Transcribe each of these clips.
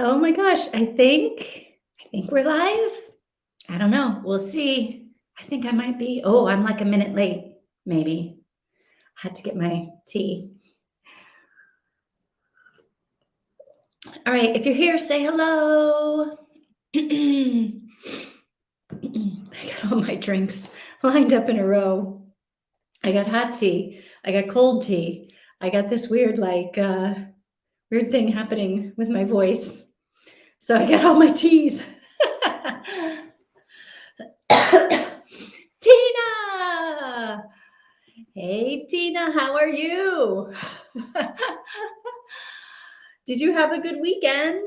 Oh my gosh, I think we're live. I don't know. We'll see. I think I might be. Oh, I'm like a minute late, maybe. Had to get my tea. All right, if you're here, say hello. I got all my drinks lined up in a row. I got hot tea. I got cold tea. I got this weird weird thing happening with my voice. So I got all my teas. Tina! Hey, Tina, how are you? Did you have a good weekend?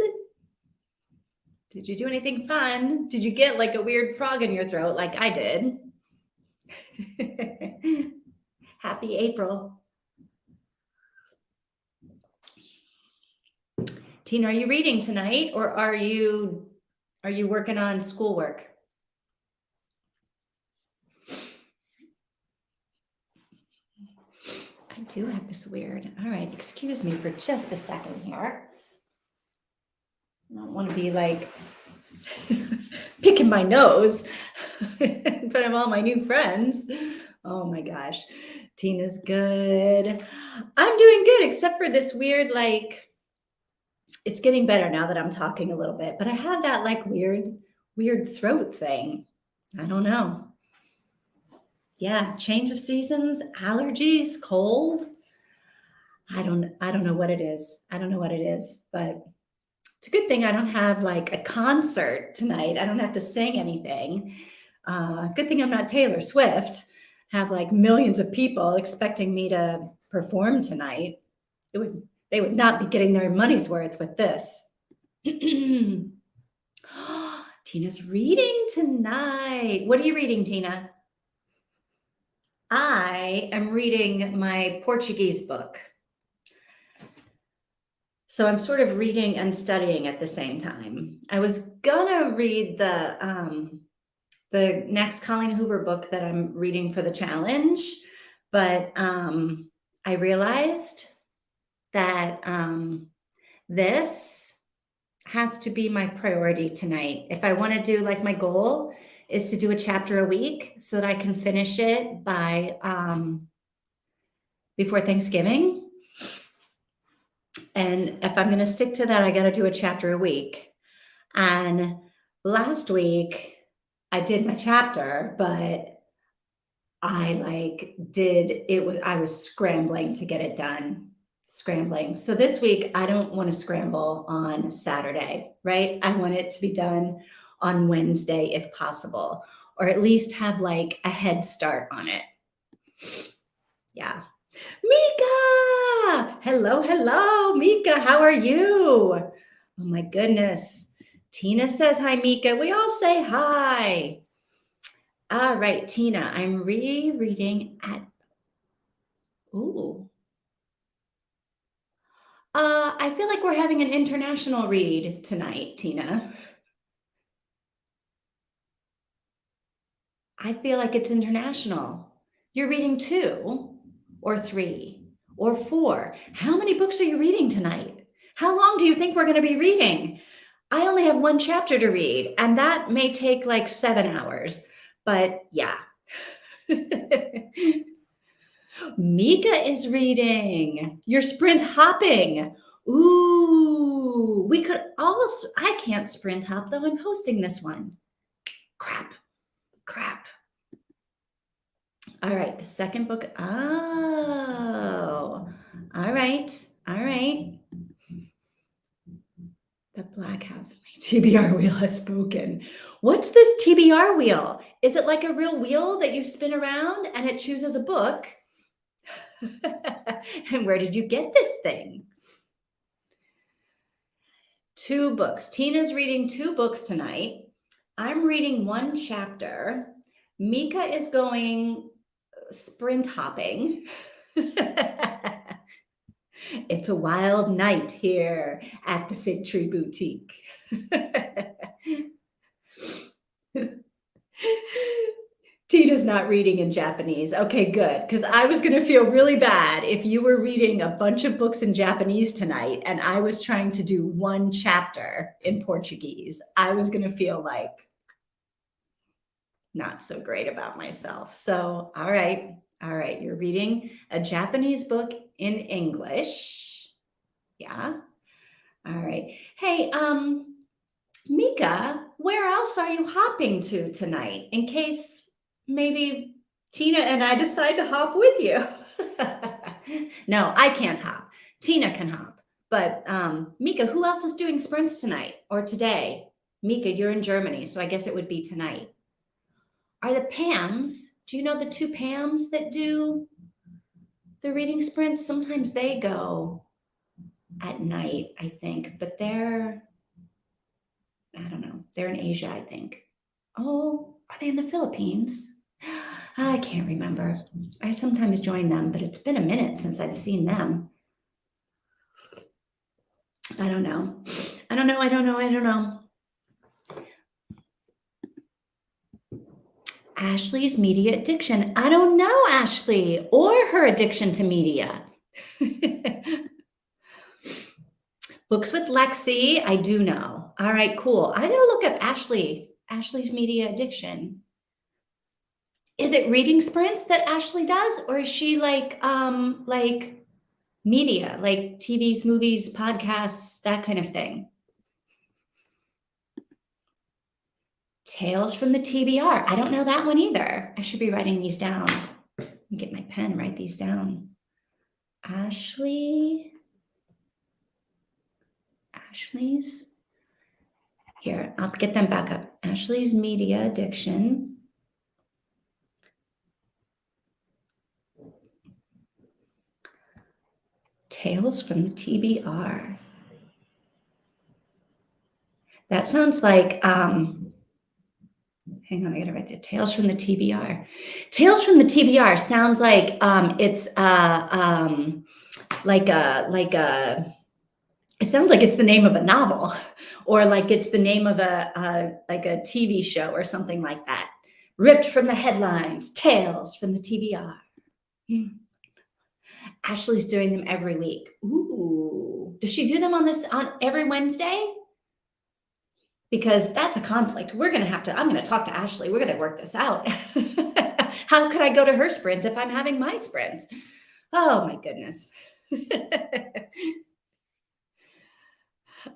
Did you do anything fun? Did you get like a weird frog in your throat like I did? Happy April. Tina, are you reading tonight or are you working on schoolwork? I do have this weird. All right, excuse me for just a second here. I don't want to be like picking my nose in front of all my new friends. Oh my gosh. Tina's good. I'm doing good, except for this weird, it's getting better now that I'm talking a little bit, but I have that weird throat thing. I don't know. Yeah, change of seasons, allergies, cold. I don't know what it is. I don't know what it is, but it's a good thing I don't have like a concert tonight. I don't have to sing anything. Good thing I'm not Taylor Swift. Have like millions of people expecting me to perform tonight. They would not be getting their money's worth with this. Tina's reading tonight. What are you reading, Tina? I am reading my Portuguese book. So I'm sort of reading and studying at the same time. I was gonna read the next Colleen Hoover book that I'm reading for the challenge, but I realized that this has to be my priority tonight. If I want to do like my goal is to do a chapter a week so that I can finish it by before Thanksgiving. And if I'm going to stick to that, I got to do a chapter a week. And last week I did my chapter, but I was scrambling to get it done. Scrambling. So this week, I don't want to scramble on Saturday, right? I want it to be done on Wednesday if possible, or at least have like a head start on it. Yeah. Mika! Hello, Mika. How are you? Oh my goodness. Tina says hi, Mika. We all say hi. All right, Tina, I'm rereading at, ooh. I feel like we're having an international read tonight, Tina. I feel like it's international. You're reading 2 or 3 or 4. How many books are you reading tonight? How long do you think we're going to be reading? I only have 1 chapter to read, and that may take like 7 hours. But yeah. Mika is reading. You're sprint hopping. Ooh, we could also, I can't sprint hop though. I'm hosting this one. Crap. All right, the second book. Oh, all right. The Black House of my TBR wheel has spoken. What's this TBR wheel? Is it like a real wheel that you spin around and it chooses a book? And where did you get this thing? 2 books. Tina's reading 2 books tonight. I'm reading 1 chapter. Mika is going sprint hopping. It's a wild night here at the Fig Tree Boutique. Tina's not reading in Japanese. Okay, good. Because I was going to feel really bad if you were reading a bunch of books in Japanese tonight and I was trying to do one chapter in Portuguese. I was going to feel like not so great about myself. So, all right. All right. You're reading a Japanese book in English. Yeah. All right. Hey, Mika, where else are you hopping to tonight in case maybe Tina and I decide to hop with you? No, I can't hop. Tina can hop. But Mika, who else is doing sprints tonight or today? Mika, you're in Germany, so I guess it would be tonight. Are the Pams, do you know the two Pams that do the reading sprints? Sometimes they go at night, I think, but I don't know. They're in Asia, I think. Oh, are they in the Philippines? I can't remember. I sometimes join them, but it's been a minute since I've seen them. I don't know. I don't know. Ashley's media addiction. I don't know Ashley or her addiction to media. Books with Lexi, I do know. All right, cool. I gotta look up Ashley's media addiction. Is it reading sprints that Ashley does, or is she like media, like TVs, movies, podcasts, that kind of thing? Tales from the TBR. I don't know that one either. I should be writing these down. Get my pen, write these down. Ashley's. Here, I'll get them back up. Ashley's media addiction. Tales from the TBR. That sounds like, hang on, I gotta write the Tales from the TBR. Tales from the TBR sounds like it's it sounds like it's the name of a novel, or like it's the name of a TV show or something like that. Ripped from the headlines, Tales from the TBR. Ashley's doing them every week. Ooh, does she do them on every Wednesday? Because that's a conflict. I'm going to talk to Ashley. We're going to work this out. How could I go to her sprint if I'm having my sprint? Oh my goodness.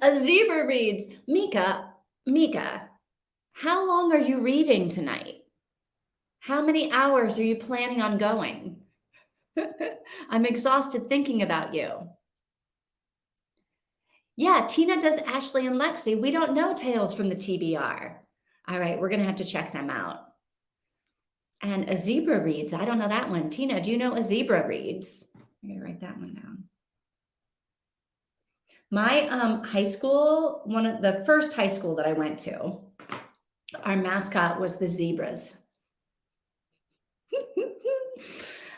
A zebra reads, Mika, how long are you reading tonight? How many hours are you planning on going? I'm exhausted thinking about you. Yeah, Tina does Ashley and Lexi. We don't know Tales from the TBR. All right, we're going to have to check them out. And a zebra reads. I don't know that one. Tina, do you know a zebra reads? I'm going to write that one down. My high school, one of the first high school that I went to, our mascot was the zebras.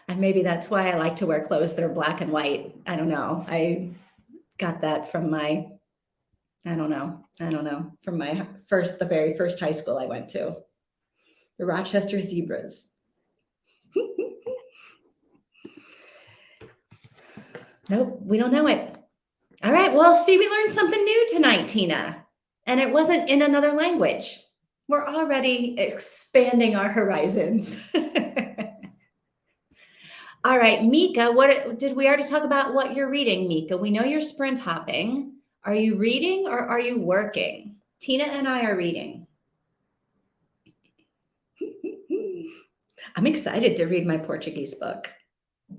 And maybe that's why I like to wear clothes that are black and white. I don't know. I got that from my, I don't know, from the very first high school I went to, the Rochester Zebras. Nope, we don't know it. All right, well, see, we learned something new tonight, Tina, and it wasn't in another language. We're already expanding our horizons. All right, Mika, what did we already talk about what you're reading, Mika? We know you're sprint hopping. Are you reading or are you working? Tina and I are reading. I'm excited to read my Portuguese book.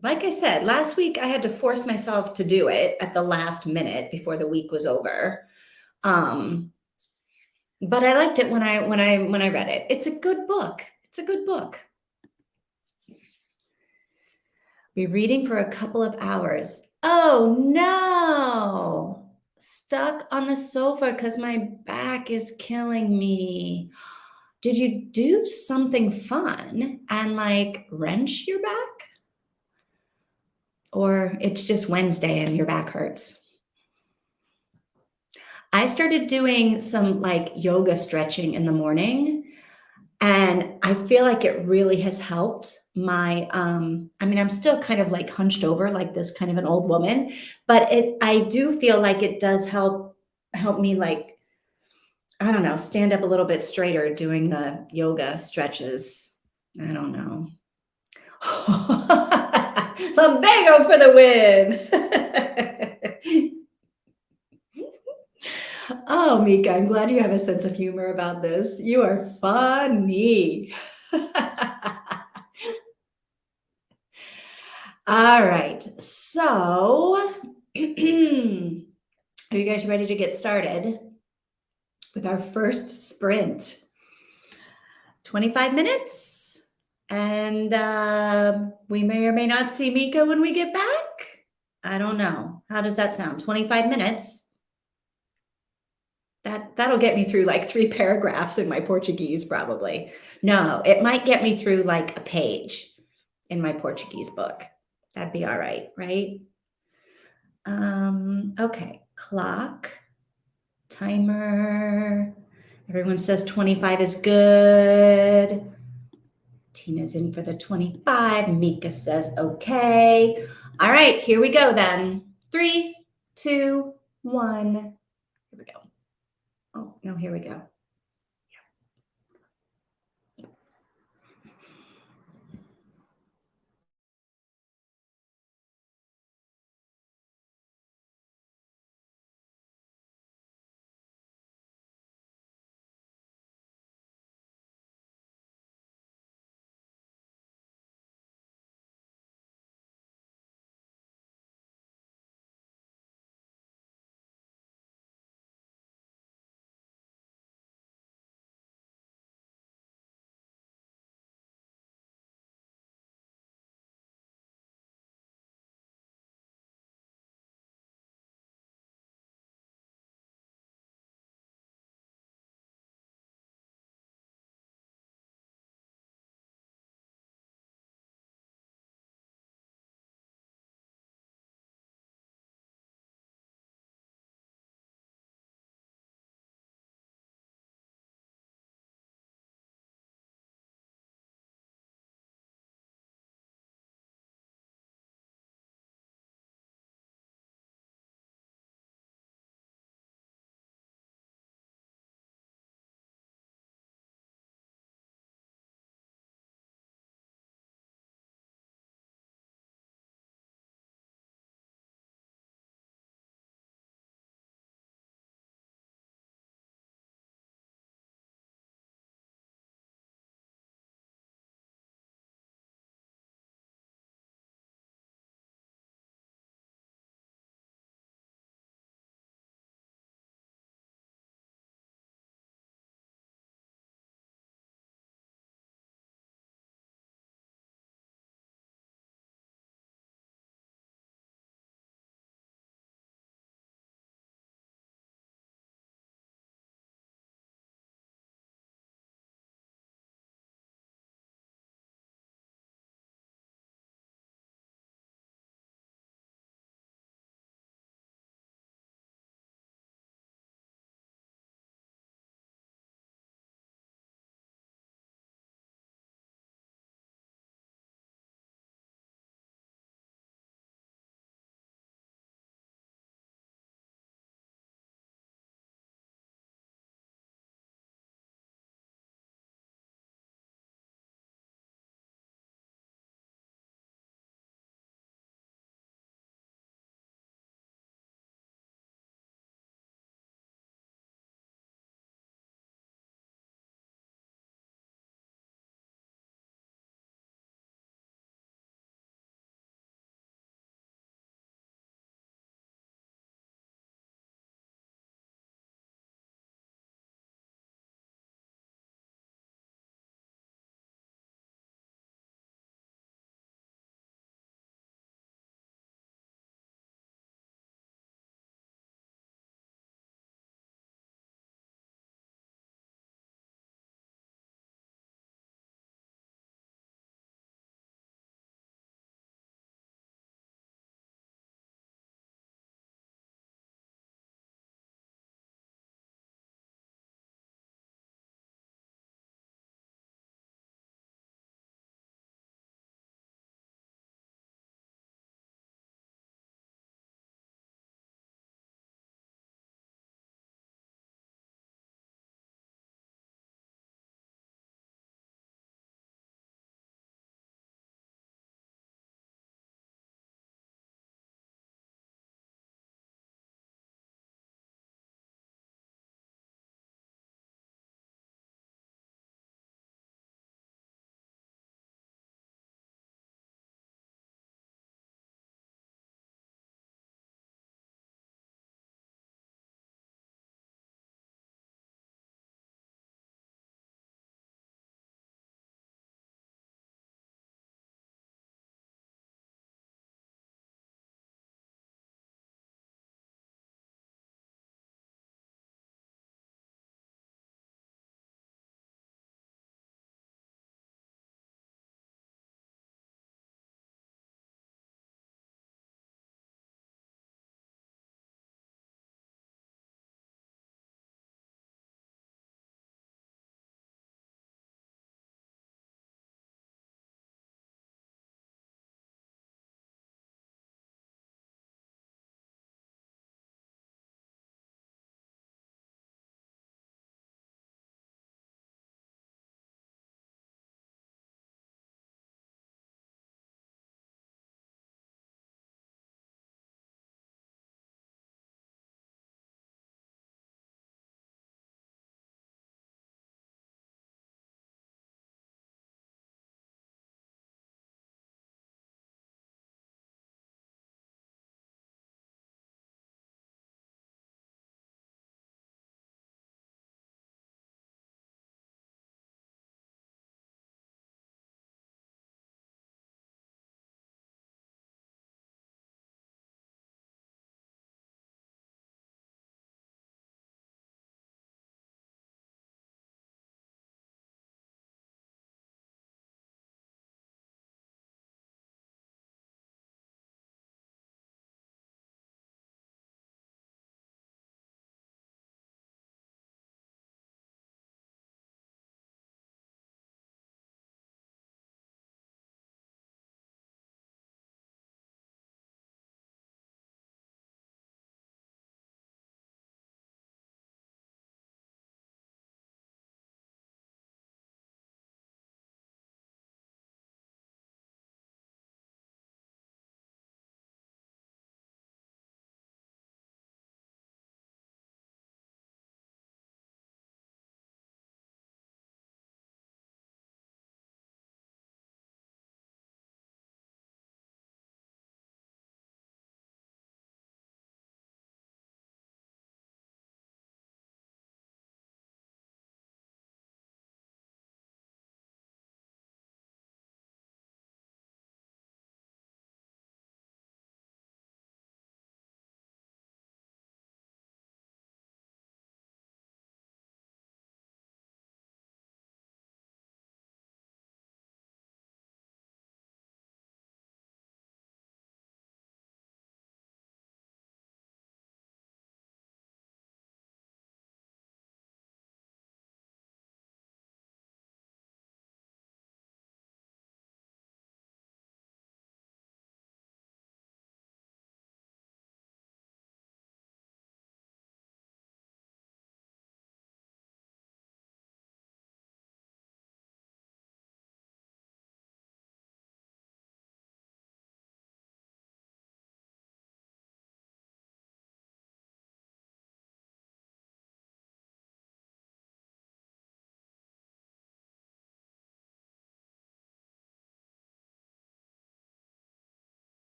Like I said, last week I had to force myself to do it at the last minute before the week was over. But I liked it when I read it. It's a good book. Be reading for a couple of hours. Oh no! Stuck on the sofa because my back is killing me. Did you do something fun and like wrench your back? Or it's just Wednesday and your back hurts? I started doing some like yoga stretching in the morning, And I feel like it really has helped my, I mean, I'm still kind of like hunched over like this kind of an old woman, but I do feel like it does help me like, I don't know, stand up a little bit straighter doing the yoga stretches. I don't know. Lumbago for the win. Oh, Mika, I'm glad you have a sense of humor about this. You are funny. All right. So, are you guys ready to get started with our first sprint? 25 minutes. And we may or may not see Mika when we get back. I don't know. How does that sound? 25 minutes. That'll get me through like 3 paragraphs in my Portuguese, probably. No, it might get me through like a page in my Portuguese book. That'd be all right, right? Okay, clock, timer. Everyone says 25 is good. Tina's in for the 25. Mika says okay. All right, here we go then. 3, 2, 1. Here we go. Oh, no, here we go.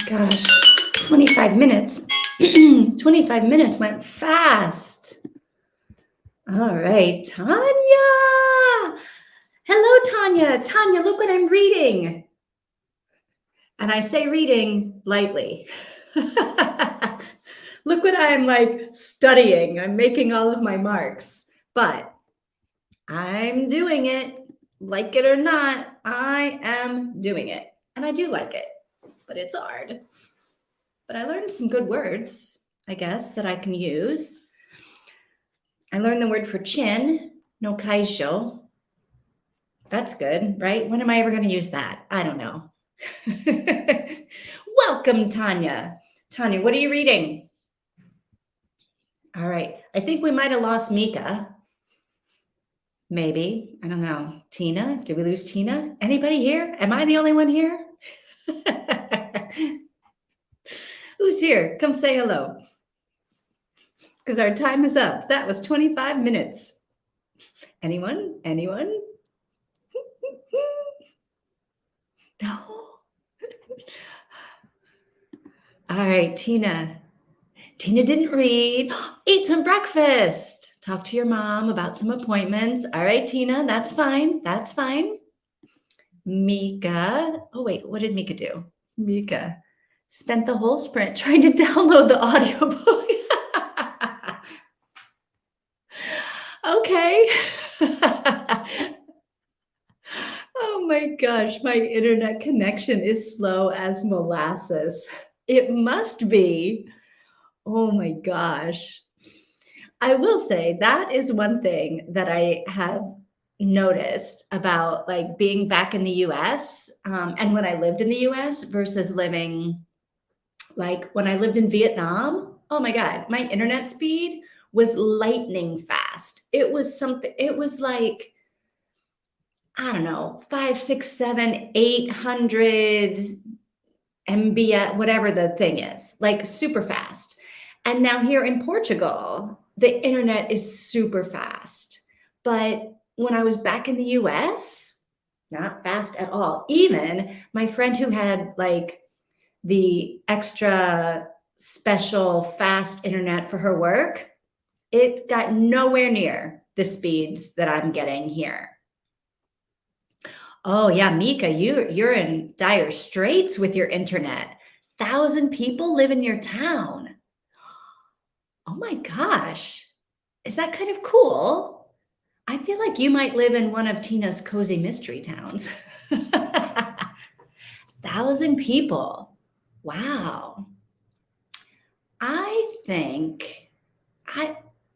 gosh, 25 minutes. 25 minutes went fast. All right, Tanya. Hello, Tanya. Tanya, look what I'm reading. And I say reading lightly. Look what I'm like studying. I'm making all of my marks, but I'm doing it. Like it or not, I am doing it. And I do like it, but it's hard. But I learned some good words, I guess, that I can use. I learned the word for chin, no kaisho. That's good, right? When am I ever going to use that? I don't know. Welcome, Tanya. Tanya, what are you reading? All right. I think we might have lost Mika. Maybe. I don't know. Tina? Did we lose Tina? Anybody here? Am I the only one here? Who's here? Come say hello. Because our time is up. That was 25 minutes. Anyone? Anyone? No. All right, Tina. Tina didn't read. Eat some breakfast. Talk to your mom about some appointments. All right, Tina, that's fine. That's fine. Mika. Oh, wait, what did Mika do? Mika spent the whole sprint trying to download the audiobook. Okay. Oh my gosh, my internet connection is slow as molasses. It must be. Oh my gosh. I will say that is one thing that I have noticed about like being back in the US and when I lived in the US versus living like when I lived in Vietnam. Oh my God, my internet speed was lightning fast. It was something, it was like, I don't know, 5, 6, 7, 800 MB, whatever the thing is, like super fast. And now here in Portugal, the internet is super fast. But when I was back in the US, not fast at all. Even my friend who had like the extra special fast internet for her work, it got nowhere near the speeds that I'm getting here. Oh yeah, Mika, you're in dire straits with your internet. 1,000 people live in your town. Oh my gosh. Is that kind of cool? I feel like you might live in one of Tina's cozy mystery towns. 1,000 people. Wow. I think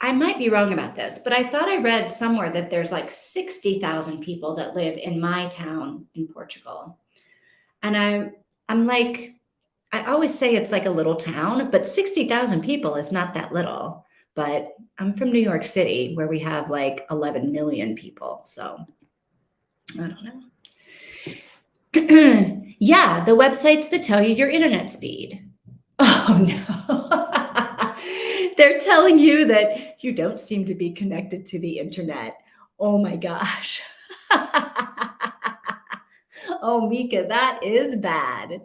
I might be wrong about this, but I thought I read somewhere that there's like 60,000 people that live in my town in Portugal. And I'm like, I always say it's like a little town, but 60,000 people is not that little. But I'm from New York City, where we have like 11 million people. So I don't know. Yeah, the websites that tell you your internet speed. Oh no. They're telling you that you don't seem to be connected to the internet. Oh my gosh. Oh, Mika, that is bad.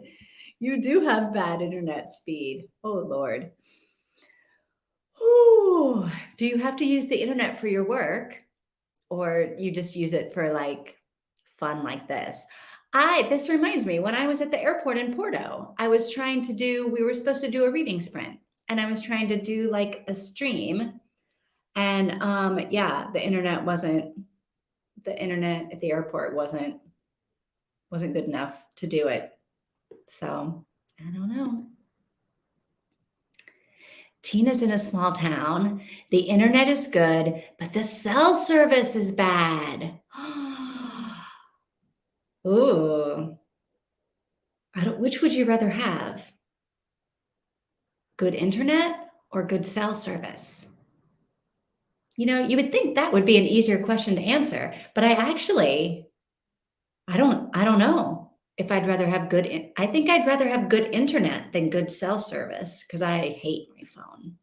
You do have bad internet speed. Oh, Lord. Ooh. Do you have to use the internet for your work or you just use it for like fun like this? This reminds me, when I was at the airport in Porto, we were supposed to do a reading sprint and I was trying to do like a stream and yeah, the internet at the airport wasn't good enough to do it. So I don't know. Tina's in a small town. The internet is good, but the cell service is bad. Ooh. Which would you rather have? Good internet or good cell service? You know, you would think that would be an easier question to answer, but I don't know if I'd rather have I think I'd rather have good internet than good cell service because I hate my phone.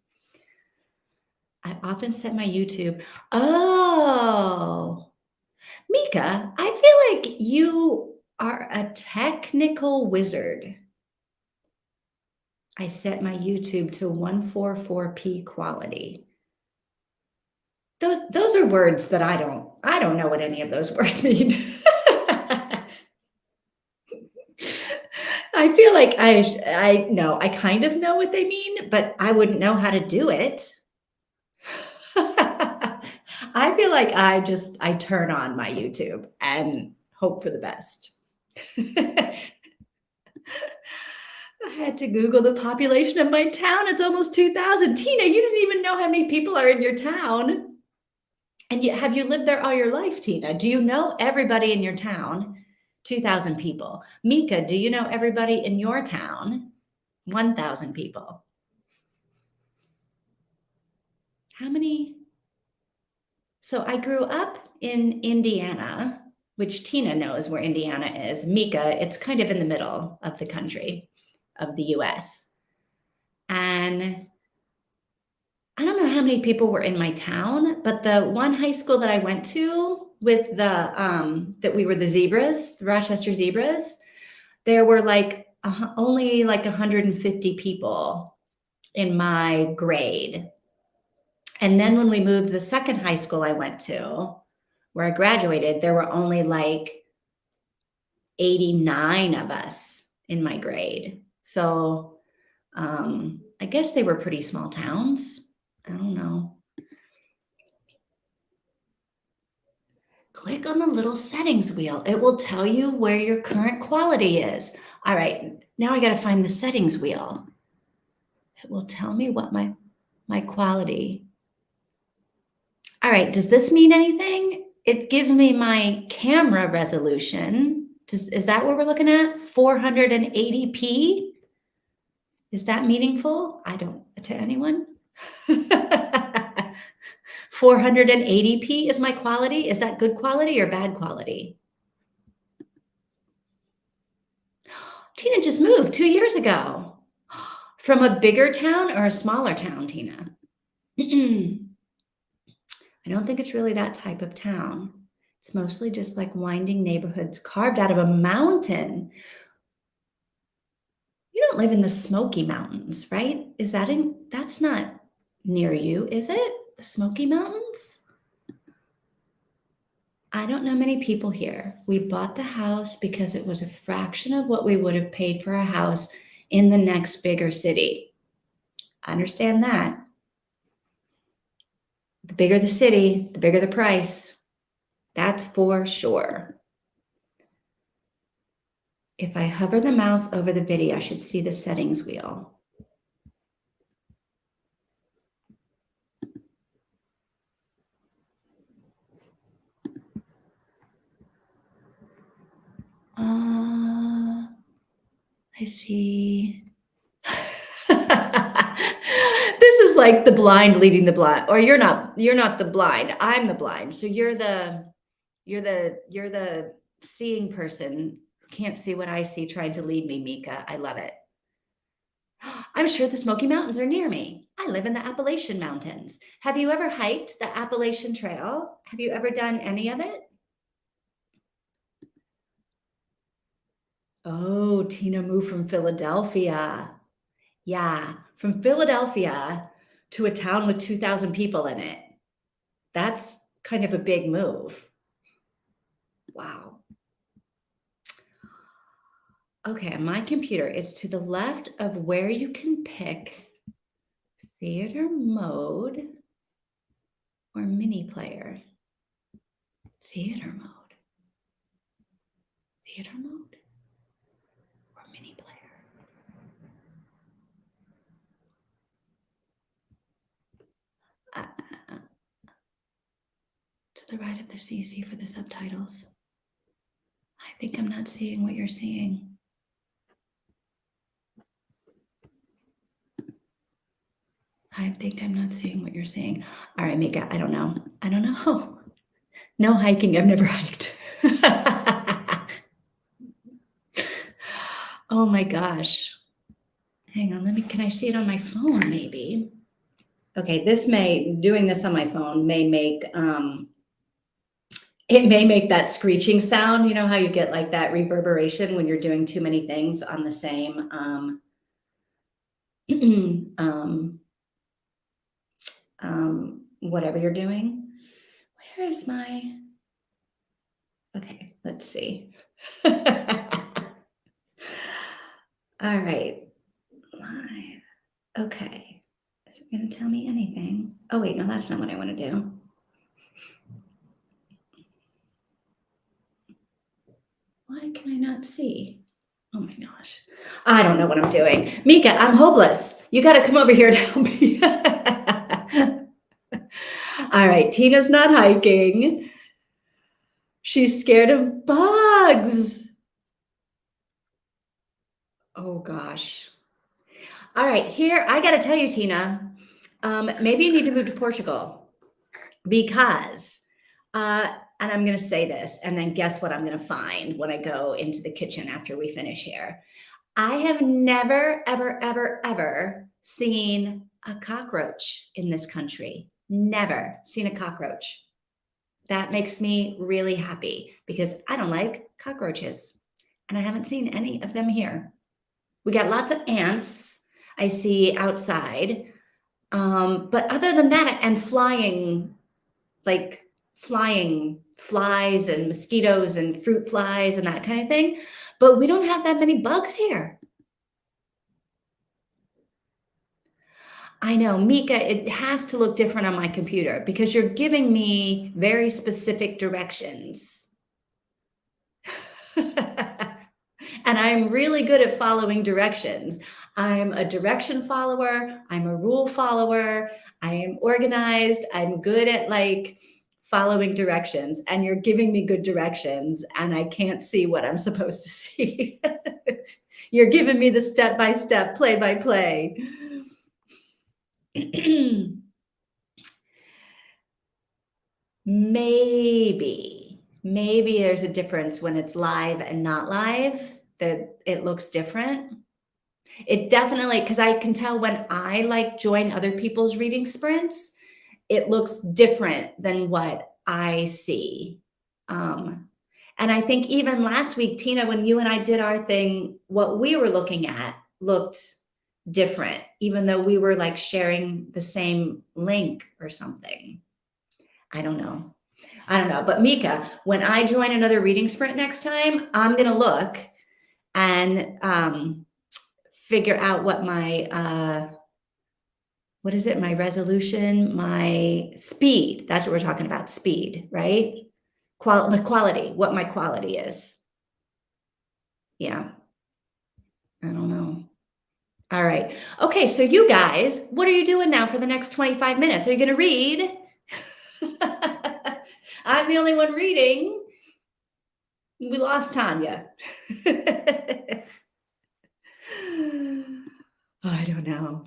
I often set my YouTube. Oh, Mika, I feel like you are a technical wizard. I set my YouTube to 144p quality. Those are words that I don't know what any of those words mean. I feel like I know, I kind of know what they mean, but I wouldn't know how to do it. I feel like I turn on my YouTube and hope for the best. I had to Google the population of my town. It's almost 2,000. Tina, you didn't even know how many people are in your town. And yet, have you lived there all your life, Tina? Do you know everybody in your town? 2,000 people. Mika, do you know everybody in your town? 1,000 people. How many? So I grew up in Indiana, which Tina knows where Indiana is. Mika, it's kind of in the middle of the country, of the US. And I don't know how many people were in my town, but the one high school that I went to with that we were the Zebras, the Rochester Zebras, there were like only like 150 people in my grade. And then when we moved to the second high school I went to, where I graduated, there were only like 89 of us in my grade. So I guess they were pretty small towns. I don't know. Click on the little settings wheel. It will tell you where your current quality is. All right, now I got to find the settings wheel. It will tell me what my quality. All right, does this mean anything? It gives me my camera resolution. Is that what we're looking at? 480p? Is that meaningful? I don't, to anyone? 480p is my quality. Is that good quality or bad quality? Tina just moved 2 years ago. From a bigger town or a smaller town, Tina? I don't think it's really that type of town. It's mostly just like winding neighborhoods carved out of a mountain. You don't live in the Smoky Mountains, right? That's not near you, is it? The Smoky Mountains? I don't know many people here. We bought the house because it was a fraction of what we would have paid for a house in the next bigger city. I understand that. The bigger the city, the bigger the price. That's for sure. If I hover the mouse over the video, I should see the settings wheel. I see. This is like the blind leading the blind, or you're not the blind. I'm the blind. So you're the seeing person. Can't see what I see, trying to lead me, Mika. I love it. I'm sure the Smoky Mountains are near me. I live in the Appalachian Mountains. Have you ever hiked the Appalachian Trail? Have you ever done any of it? Oh, Tina moved from Philadelphia. Yeah, from Philadelphia to a town with 2,000 people in it. That's kind of a big move. Wow. Okay, my computer is to the left of where you can pick theater mode or mini player. Theater mode. Theater mode or mini player. To the right of the CC for the subtitles. I think I'm not seeing what you're seeing. I think I'm not seeing what you're seeing. All right, Mika, I don't know. I don't know. No hiking, I've never hiked. Oh my gosh. Hang on, can I see it on my phone maybe? Okay, doing this on my phone may make, it may make that screeching sound. You know how you get like that reverberation when you're doing too many things on the same whatever you're doing. Where is my, okay, let's see. All right, live. Okay, is it going to tell me anything? Oh, wait, no, that's not what I want to do. Why can I not see? Oh my gosh. I don't know what I'm doing. Mika, I'm hopeless. You got to come over here to help me. All right, Tina's not hiking. She's scared of bugs. Oh gosh. All right, here, I got to tell you, Tina, maybe you need to move to Portugal because, and I'm going to say this, and then guess what I'm going to find when I go into the kitchen after we finish here. I have never, ever, ever, ever seen a cockroach in this country. Never seen a cockroach. That makes me really happy because I don't like cockroaches and I haven't seen any of them here. We got lots of ants I see outside. But other than that, and flying, like flying flies and mosquitoes and fruit flies and that kind of thing. But we don't have that many bugs here. I know, Mika, it has to look different on my computer because you're giving me very specific directions. And I'm really good at following directions. I'm a direction follower. I'm a rule follower. I am organized. I'm good at like following directions, and you're giving me good directions, and I can't see what I'm supposed to see. You're giving me the step by step, play by play. Maybe there's a difference when it's live and not live, that it looks different. It definitely, because I can tell when I like join other people's reading sprints, it looks different than what I see. And I think even last week, Tina, when you and I did our thing, what we were looking at looked different, even though we were like sharing the same link or something. I don't know. But Mika, when I join another reading sprint next time, I'm going to look and figure out what my, what is it? My resolution, my speed. That's what we're talking about. Speed, right? Quality, what my quality is. Yeah. I don't know. All right. Okay. So you guys, what are you doing now for the next 25 minutes? Are you going to read? I'm the only one reading. We lost Tanya. I don't know.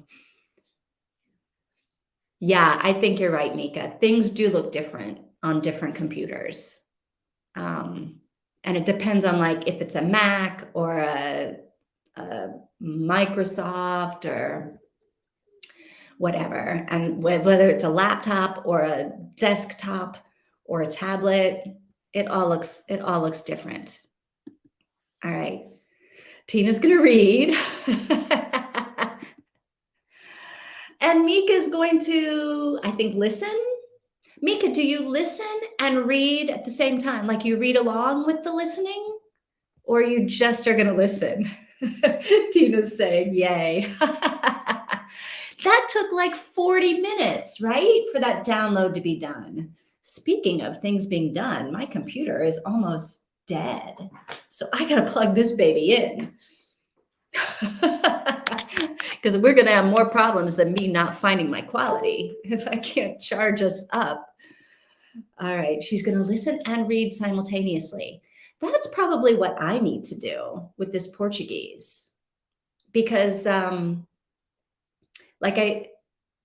Yeah, I think you're right, Mika. Things do look different on different computers. And it depends on like if it's a Mac or a Microsoft or whatever, and whether it's a laptop or a desktop or a tablet, it all looks different. All right, Tina's gonna read. And Mika's going to, I think, listen. Mika, do you listen and read at the same time? Like you read along with the listening, or you just are going to listen? Tina's saying, yay. That took like 40 minutes, right? For that download to be done. Speaking of things being done, my computer is almost dead. So I got to plug this baby in. Because we're going to have more problems than me not finding my quality if I can't charge us up. All right, she's going to listen and read simultaneously. That's probably what I need to do with this Portuguese, because like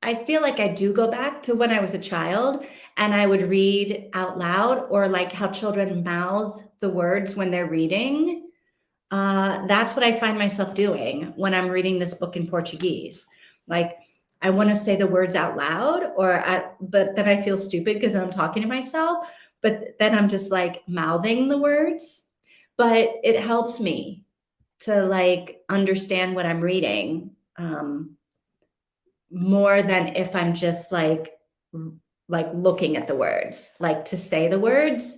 I feel like I do go back to when I was a child and I would read out loud, or like how children mouth the words when they're reading. That's what I find myself doing when I'm reading this book in Portuguese. Like I want to say the words out loud, but then I feel stupid because I'm talking to myself. But then I'm just like mouthing the words. But it helps me to like understand what I'm reading. more than if I'm just like looking at the words, like to say the words,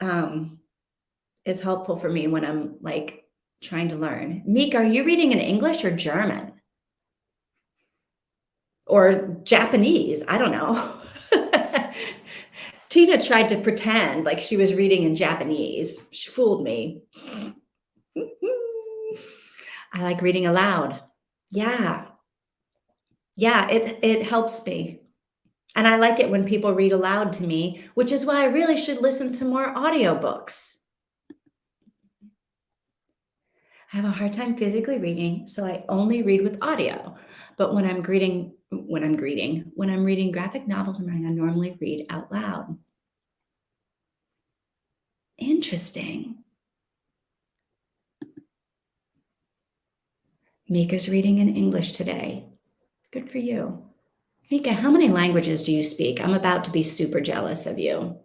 um, is helpful for me when I'm like trying to learn. Meek, are you reading in English or German? Or Japanese? I don't know. Tina tried to pretend like she was reading in Japanese. She fooled me. I like reading aloud. Yeah. Yeah, it helps me. And I like it when people read aloud to me, which is why I really should listen to more audiobooks. I have a hard time physically reading, so I only read with audio. But when I'm reading graphic novels, I normally read out loud. Interesting. Mika's reading in English today. Good for you. Mika, how many languages do you speak? I'm about to be super jealous of you.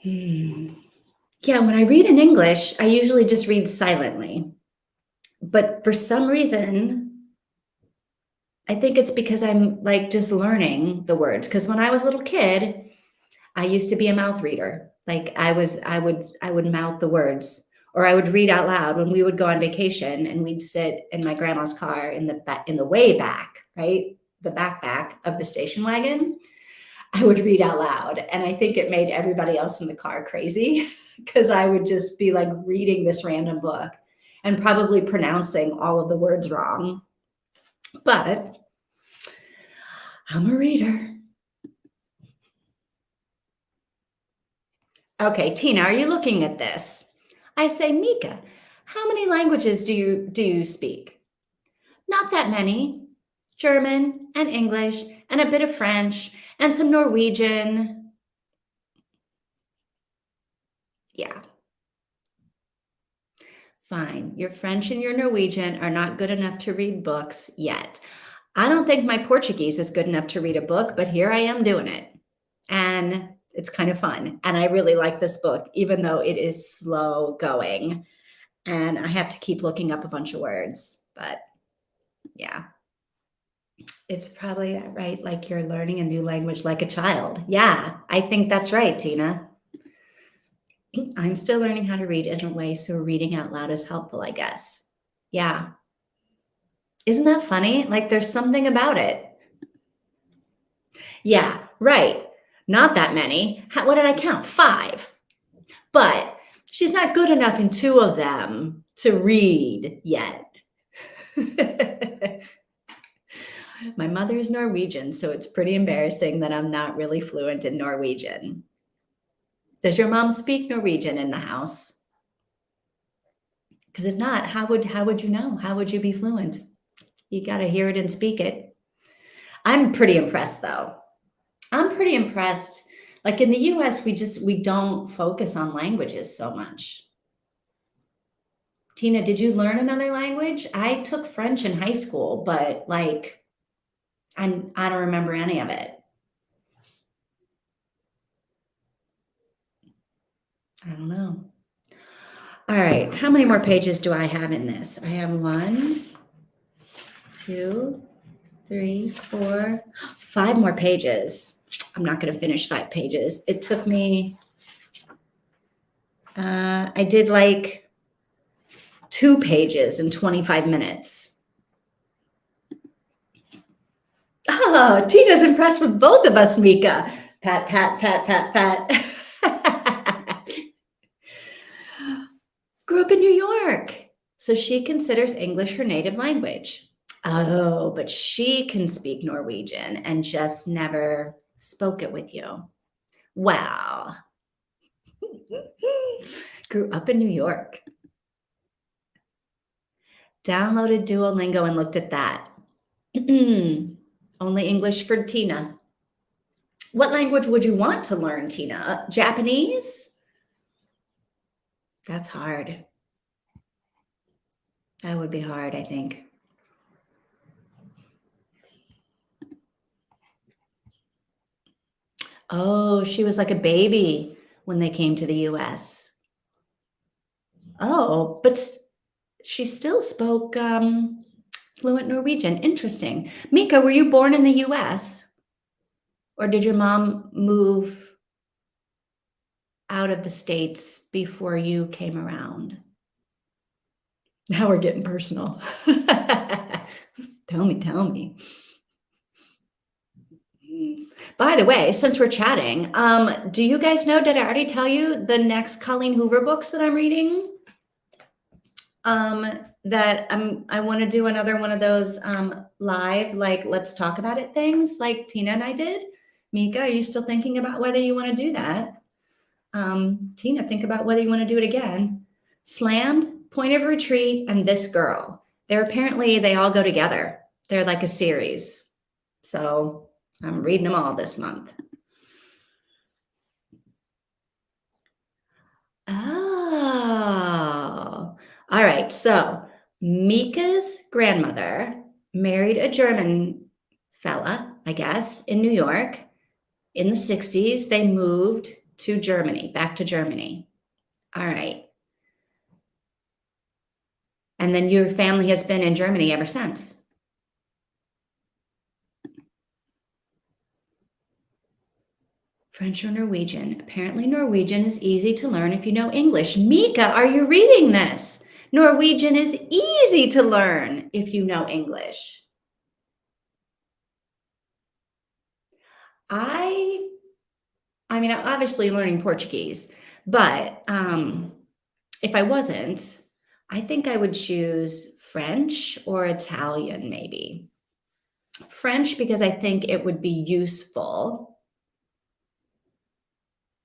Yeah, when I read in English, I usually just read silently. But for some reason, I think it's because I'm like just learning the words. Because when I was a little kid, I used to be a mouth reader. Like I would mouth the words, or I would read out loud when we would go on vacation and we'd sit in my grandma's car in the way back, right? The back of the station wagon. I would read out loud. And I think it made everybody else in the car crazy because I would just be like reading this random book and probably pronouncing all of the words wrong. But I'm a reader. Okay, Tina, are you looking at this? I say, Mika, how many languages do you speak? Not that many. German and English and a bit of French and some Norwegian. Yeah. Fine. Your French and your Norwegian are not good enough to read books yet. I don't think my Portuguese is good enough to read a book, but here I am doing it. And it's kind of fun. And I really like this book, even though it is slow going. And I have to keep looking up a bunch of words. But yeah, it's probably right. Like you're learning a new language like a child. Yeah, I think that's right, Tina. I'm still learning how to read in a way, so reading out loud is helpful, I guess. Yeah. Isn't that funny? Like there's something about it. Yeah, right. Not that many. What did I count? 5. But she's not good enough in 2 of them to read yet. My mother is Norwegian, so it's pretty embarrassing that I'm not really fluent in Norwegian. Does your mom speak Norwegian in the house? Because if not, how would you know? How would you be fluent? You got to hear it and speak it. I'm pretty impressed though. I'm pretty impressed. Like in the US, we don't focus on languages so much. Tina, did you learn another language? I took French in high school, but like I don't remember any of it. I don't know. All right, how many more pages do I have in this? I have 1, 2, 3, 4, 5 more pages. I'm not going to finish 5 pages. It took me, I did like 2 pages in 25 minutes. Oh, Tina's impressed with both of us, Mika. Pat, pat, pat, pat, pat. Grew up in New York. So she considers English her native language. Oh, but she can speak Norwegian and just never spoke it with you. Wow. Grew up in New York. Downloaded Duolingo and looked at that. Only English for Tina. What language would you want to learn, Tina? Japanese? That's hard. That would be hard, I think. Oh, she was like a baby when they came to the US. Oh, but she still spoke Fluent Norwegian. Interesting. Mika, were you born in the US or did your mom move out of the States before you came around? Now we're getting personal. Tell me, tell me. By the way, since we're chatting, do you guys know, did I already tell you the next Colleen Hoover books that I'm reading? That I want to do another one of those live, like, let's talk about it things like Tina and I did. Mika, are you still thinking about whether you want to do that? Tina, think about whether you want to do it again. Slammed, Point of Retreat, and This Girl. They all go together. They're like a series. So I'm reading them all this month. Oh, all right. So Mika's grandmother married a German fella, I guess, in New York. In the 60s, they moved to Germany, back to Germany. All right. And then your family has been in Germany ever since. French or Norwegian? Apparently Norwegian is easy to learn if you know English. Mika, are you reading this? Norwegian is easy to learn if you know English. I mean, I'm obviously learning Portuguese, but if I wasn't, I think I would choose French or Italian, maybe. French, because I think it would be useful,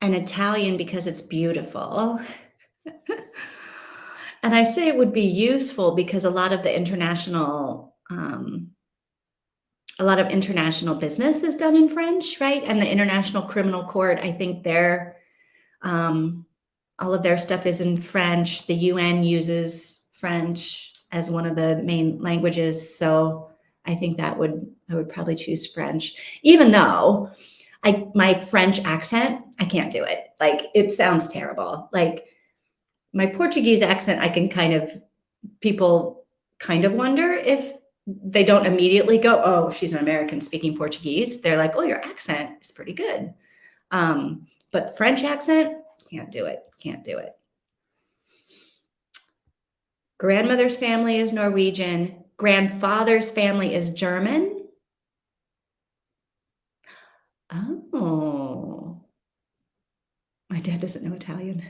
and Italian because it's beautiful. And I say it would be useful because a lot of international business is done in French, right? And the International Criminal Court, I think all of their stuff is in French. The UN uses French as one of the main languages. So I think I would probably choose French, even though my French accent, I can't do it. Like, it sounds terrible. Like, my Portuguese accent, people kind of wonder if they don't immediately go, oh, she's an American speaking Portuguese. They're like, oh, your accent is pretty good. But French accent, can't do it. Grandmother's family is Norwegian. Grandfather's family is German. Oh, my dad doesn't know Italian.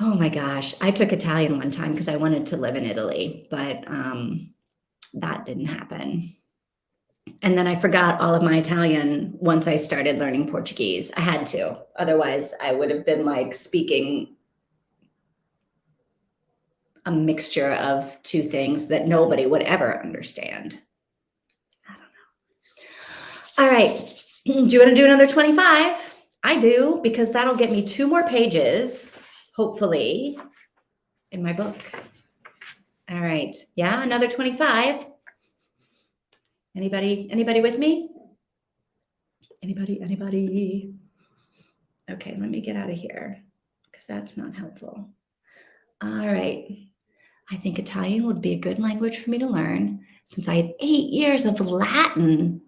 Oh my gosh. I took Italian one time because I wanted to live in Italy, but that didn't happen. And then I forgot all of my Italian once I started learning Portuguese. I had to. Otherwise, I would have been like speaking a mixture of two things that nobody would ever understand. I don't know. All right. Do you want to do another 25? I do, because that'll get me 2 more pages, hopefully, in my book. All right. Yeah, another 25. Anybody with me? Anybody? Okay, let me get out of here because that's not helpful. All right. I think Italian would be a good language for me to learn since I had 8 years of Latin.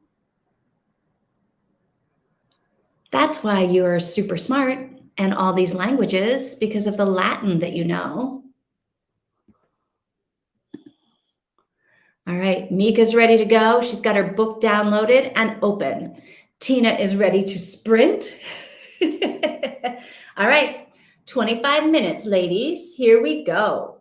That's why you're super smart and all these languages, because of the Latin that you know. All right, Mika's ready to go. She's got her book downloaded and open. Tina is ready to sprint. All right, 25 minutes, ladies. Here we go.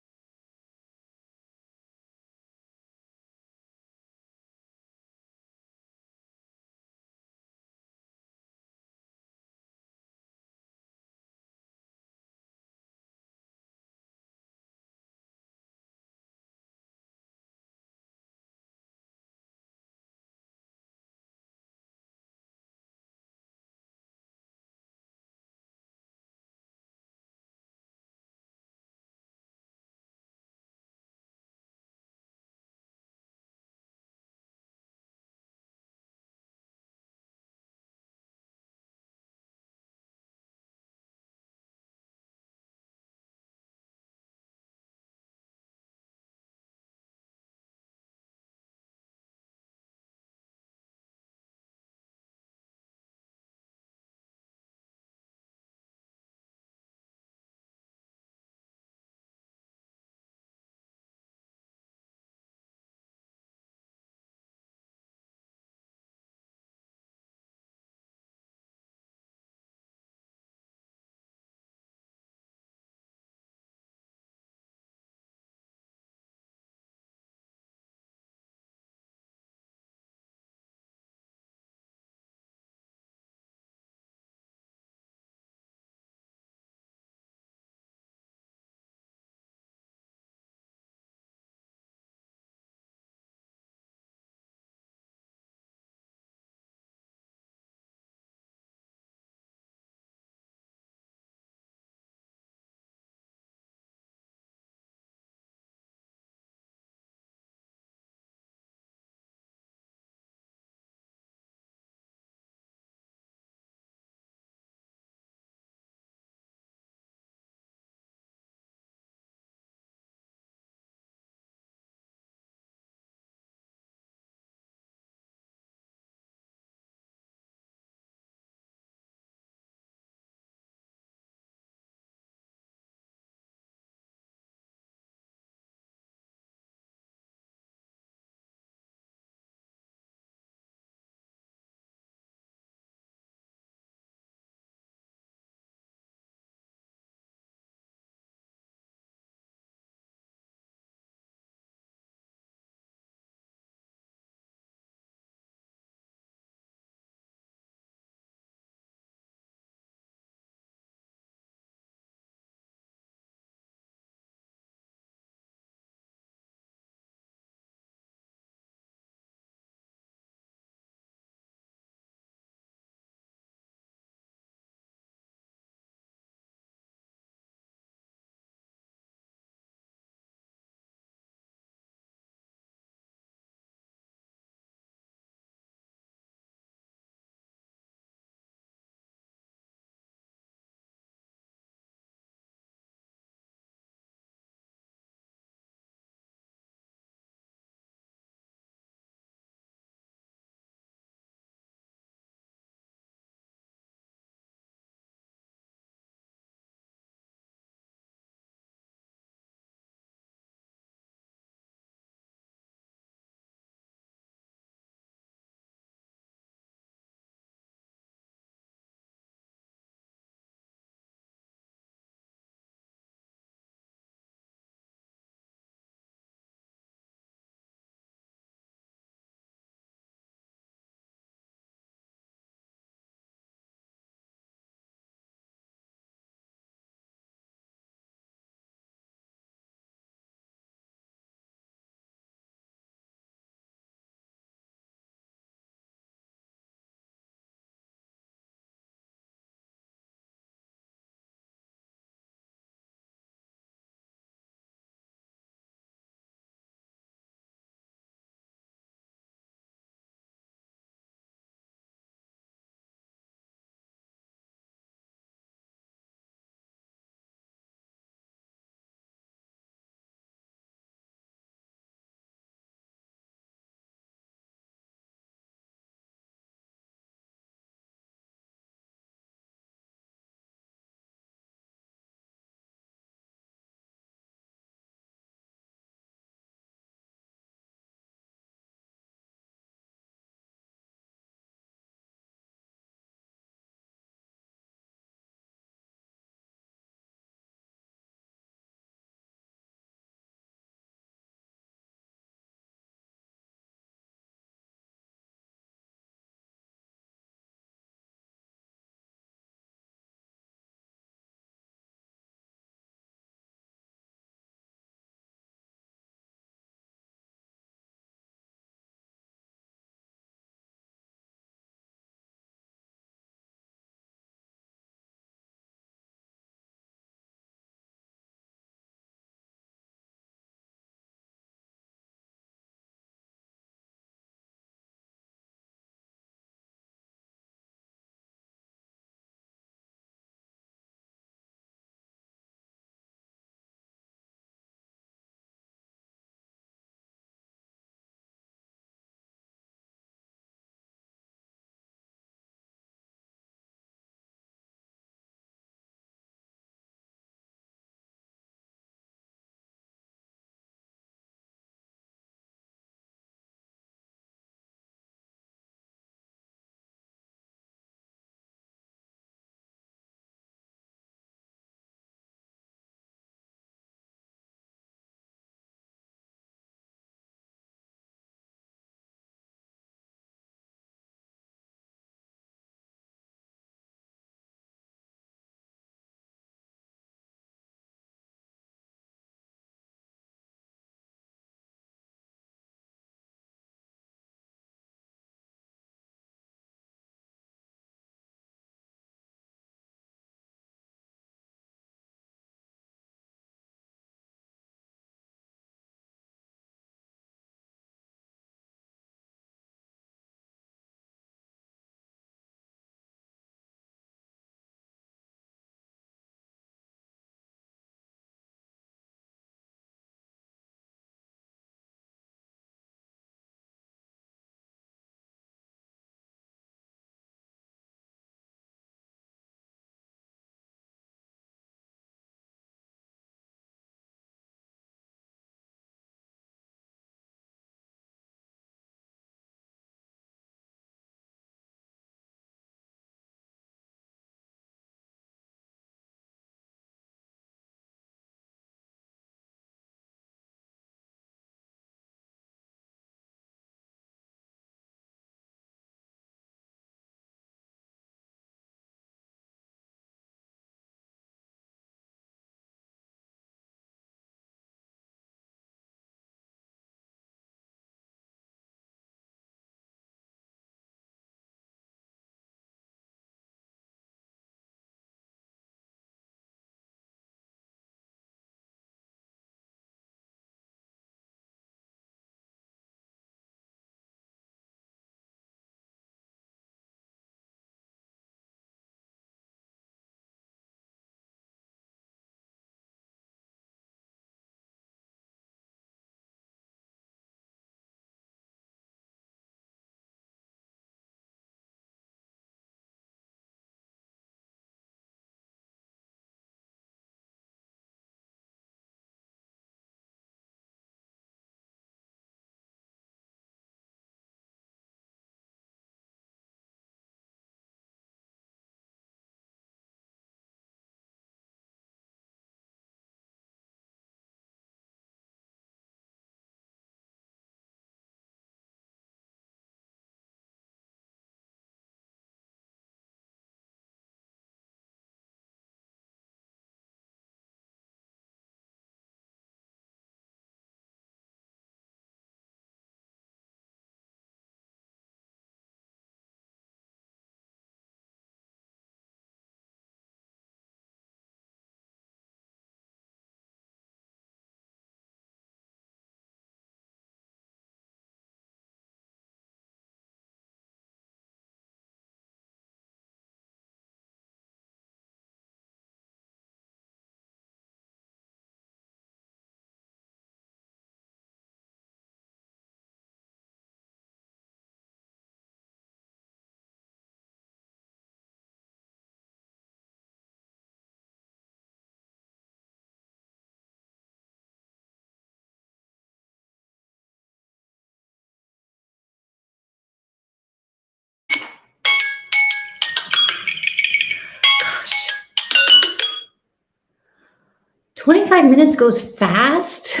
25 minutes goes fast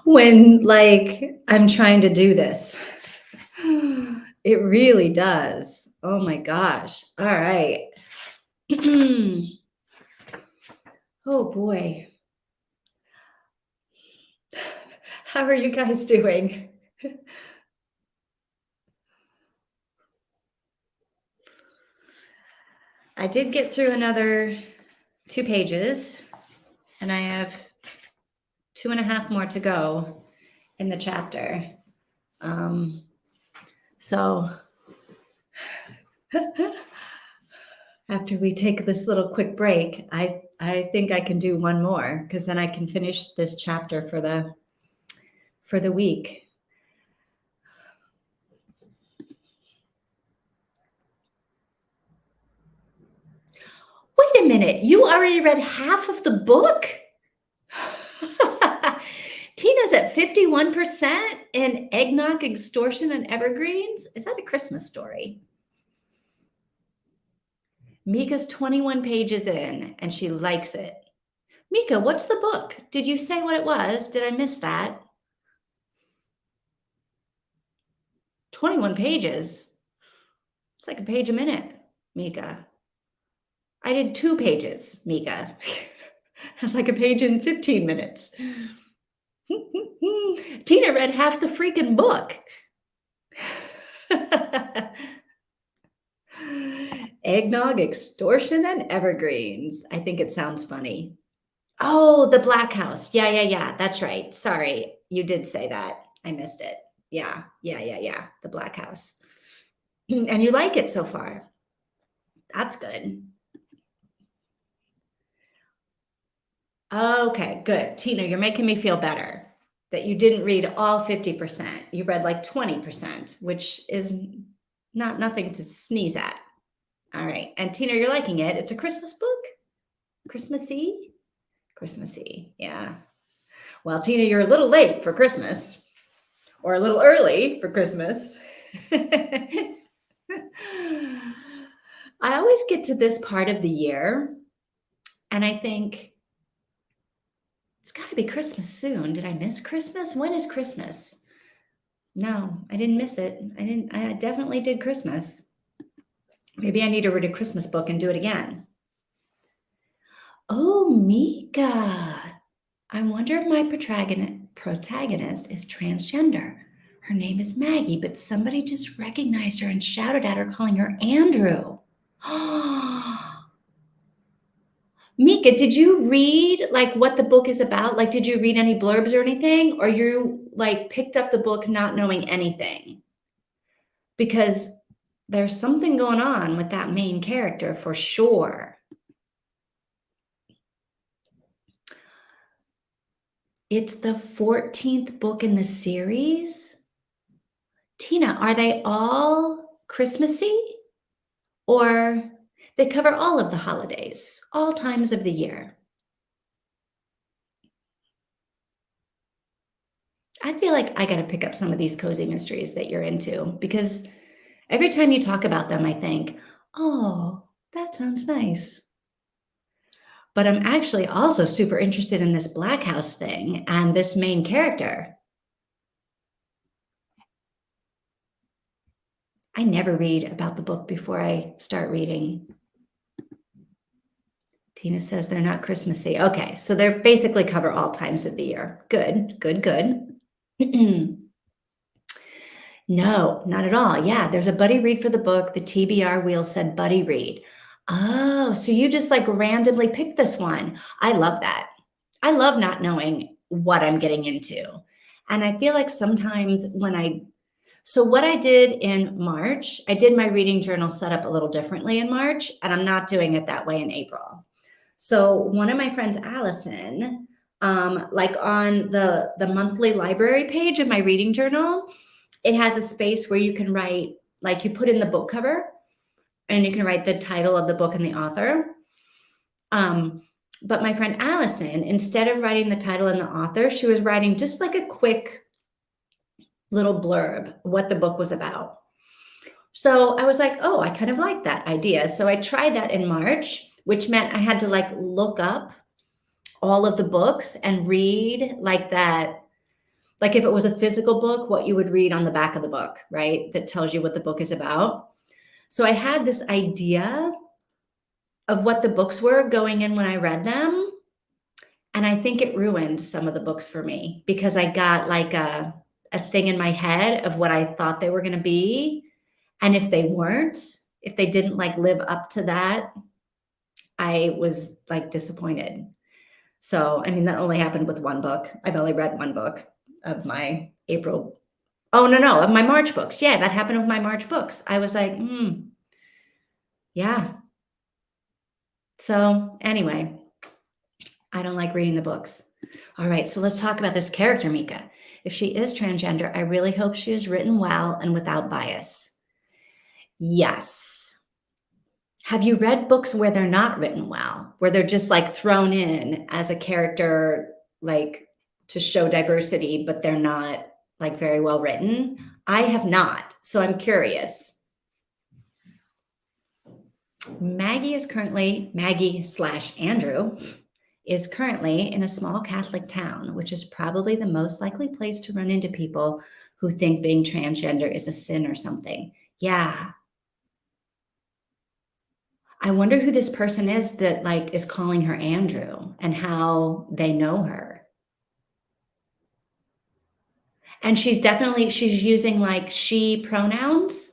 when like I'm trying to do this. It really does. Oh my gosh. All right. Oh boy. How are you guys doing? I did get through another 2 pages, and I have 2.5 more to go in the chapter. So after we take this little quick break, I think I can do one more because then I can finish this chapter for the week. Wait a minute, you already read half of the book? Tina's at 51% in Eggnog, Extortion, and Evergreens. Is that a Christmas story? Mika's 21 pages in and she likes it. Mika, what's the book? Did you say what it was? Did I miss that? 21 pages. It's like a page a minute, Mika. I did 2 pages, Mika. It's like a page in 15 minutes. Tina read half the freaking book. Eggnog, Extortion, and Evergreens. I think it sounds funny. Oh, the Black House. Yeah. That's right. Sorry, you did say that. I missed it. Yeah. The Black House. And you like it so far. That's good. Okay, good. Tina, you're making me feel better that you didn't read all 50%. You read like 20%, which is nothing to sneeze at. All right. And Tina, you're liking it. It's a Christmas book? Christmassy? Christmassy. Yeah. Well, Tina, you're a little late for Christmas or a little early for Christmas. I always get to this part of the year and I think it's got to be Christmas soon. Did I miss Christmas? When is Christmas? No, I didn't miss it. I definitely did Christmas. Maybe I need to read a Christmas book and do it again. Oh, Mika. I wonder if my protagonist is transgender. Her name is Maggie, but somebody just recognized her and shouted at her, calling her Andrew. Mika, did you read like what the book is about? Like, did you read any blurbs or anything? Or you like picked up the book not knowing anything? Because there's something going on with that main character for sure. It's the 14th book in the series. Tina, are they all Christmassy? Or they cover all of the holidays, all times of the year? I feel like I got to pick up some of these cozy mysteries that you're into because every time you talk about them, I think, oh, that sounds nice. But I'm actually also super interested in this Black House thing and this main character. I never read about the book before I start reading. Tina says they're not Christmassy. Okay, so they basically cover all times of the year. Good. No, not at all. Yeah, there's a buddy read for the book. The TBR wheel said buddy read. Oh, so you just like randomly picked this one. I love that. I love not knowing what I'm getting into. And I feel like sometimes so what I did in March, I did my reading journal set up a little differently in March, and I'm not doing it that way in April. So one of my friends, Allison, like on the monthly library page of my reading journal, it has a space where you can write, like you put in the book cover and you can write the title of the book and the author. But my friend Allison, instead of writing the title and the author, she was writing just like a quick little blurb, what the book was about. So I was like, oh, I kind of like that idea. So I tried that in March, which meant I had to like look up all of the books and read like that. Like if it was a physical book, what you would read on the back of the book, right? That tells you what the book is about. So I had this idea of what the books were going in when I read them. And I think it ruined some of the books for me because I got like a thing in my head of what I thought they were going to be. And if they weren't, if they didn't like live up to that, I was like disappointed. So, I mean, that only happened with one book. I've only read one book of my April. Oh, no, of my March books. Yeah, that happened with my March books. I was like, yeah. So, anyway, I don't like reading the books. All right, so let's talk about this character, Mika. If she is transgender, I really hope she is written well and without bias. Yes. Have you read books where they're not written well, where they're just like thrown in as a character, like to show diversity, but they're not like very well written? I have not, so I'm curious. Maggie/Andrew is currently in a small Catholic town, which is probably the most likely place to run into people who think being transgender is a sin or something. Yeah. I wonder who this person is that like is calling her Andrew and how they know her. And she's using like she pronouns.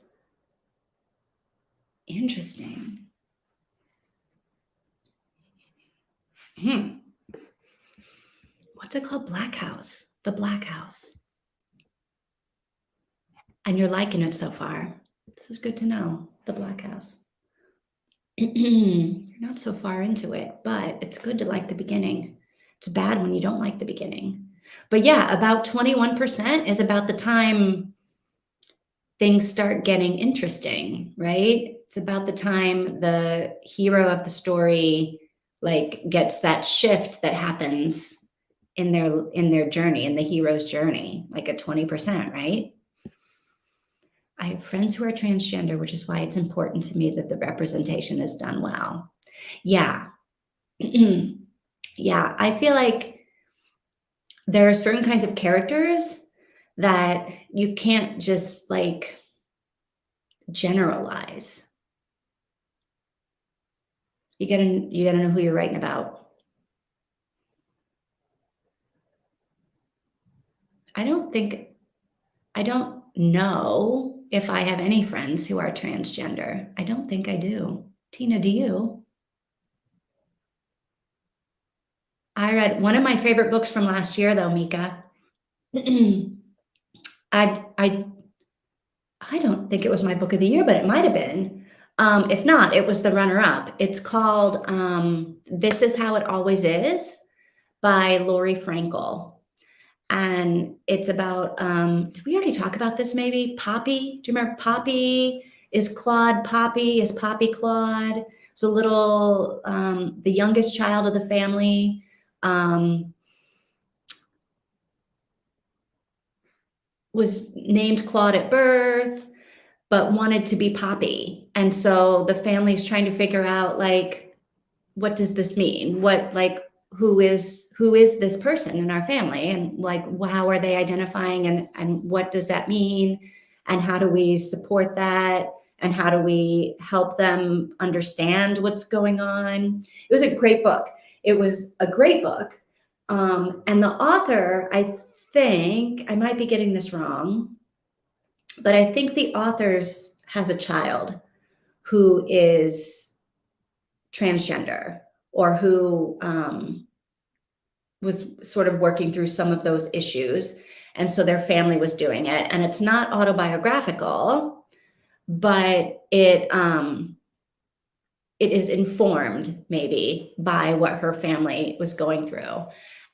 Interesting. What's it called? Black House. The Black House. And you're liking it so far. This is good to know. The Black House. You're not so far into it, but it's good to like the beginning. It's bad when you don't like the beginning. But yeah, about 21% is about the time things start getting interesting, right? It's about the time the hero of the story like gets that shift that happens in their journey, in the hero's journey, like at 20%, right? I have friends who are transgender, which is why it's important to me that the representation is done well. Yeah. Yeah, I feel like there are certain kinds of characters that you can't just like generalize. You gotta know who you're writing about. I don't know if I have any friends who are transgender. I don't think I do. Tina, do you? I read one of my favorite books from last year, though, Mika. I don't think it was my book of the year, but it might have been. If not, it was the runner-up. It's called This Is How It Always Is by Lori Frankel. And it's about, did we already talk about this maybe? Poppy? Do you remember Poppy? Is Claude Poppy? Is Poppy Claude? It's a little, the youngest child of the family. Was named Claude at birth, but wanted to be Poppy. And so the family's trying to figure out like, what does this mean? What, like, who is this person in our family? And like, how are they identifying and what does that mean? And how do we support that? And how do we help them understand what's going on? It was a great book. It was a great book. And the author, I think, I might be getting this wrong, but I think the author has a child who is transgender or who was sort of working through some of those issues. And so their family was doing it. And it's not autobiographical, but it is informed maybe by what her family was going through.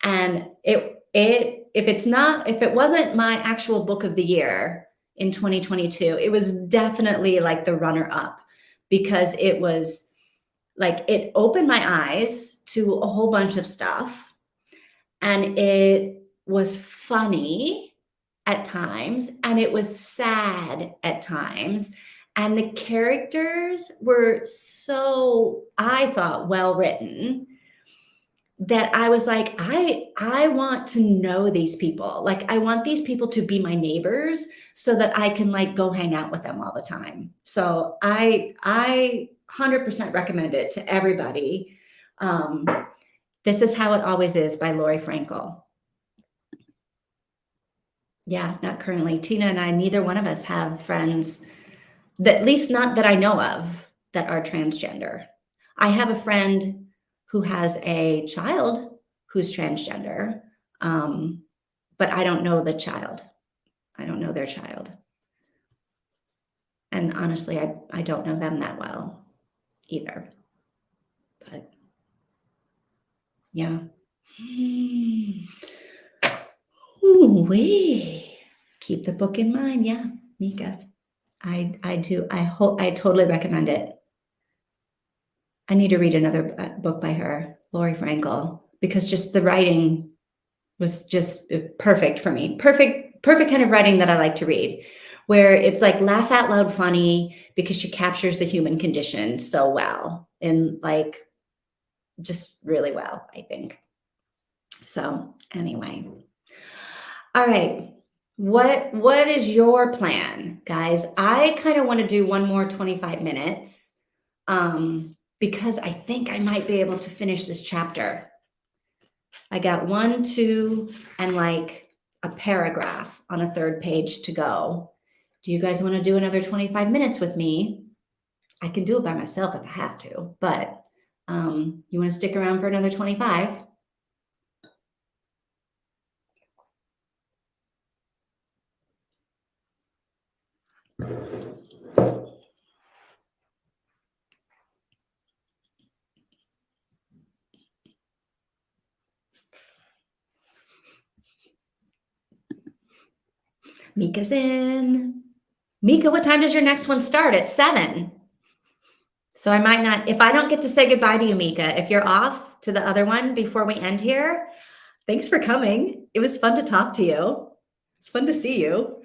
And if it wasn't my actual book of the year in 2022, it was definitely like the runner up because it was like, it opened my eyes to a whole bunch of stuff. And it was funny at times, and it was sad at times. And the characters were so, I thought, well written that I was like, I want to know these people. Like, I want these people to be my neighbors so that I can like go hang out with them all the time. So I 100% recommend it to everybody. This Is How It Always Is by Lori Frankel. Yeah, not currently. Tina and I, neither one of us have friends, that, at least not that I know of, that are transgender. I have a friend who has a child who's transgender, but I don't know the child. I don't know their child. And honestly, I don't know them that well either. But yeah. Ooh-wee. Keep the book in mind. Yeah, Mika. I do. I totally recommend it. I need to read another book by her, Lori Frankel, because just the writing was just perfect for me. Perfect kind of writing that I like to read, where it's like laugh out loud funny because she captures the human condition so well, and like just really well, I think. So anyway. All right. What is your plan, guys? I kind of want to do one more 25 minutes because I think I might be able to finish this chapter. I got 1, 2, and like a paragraph on a third page to go. Do you guys want to do another 25 minutes with me? I can do it by myself if I have to, but you want to stick around for another 25? Mika's in. Mika, what time does your next one start? At 7. So I might not, if I don't get to say goodbye to you, Mika, if you're off to the other one before we end here, thanks for coming. It was fun to talk to you. It's fun to see you.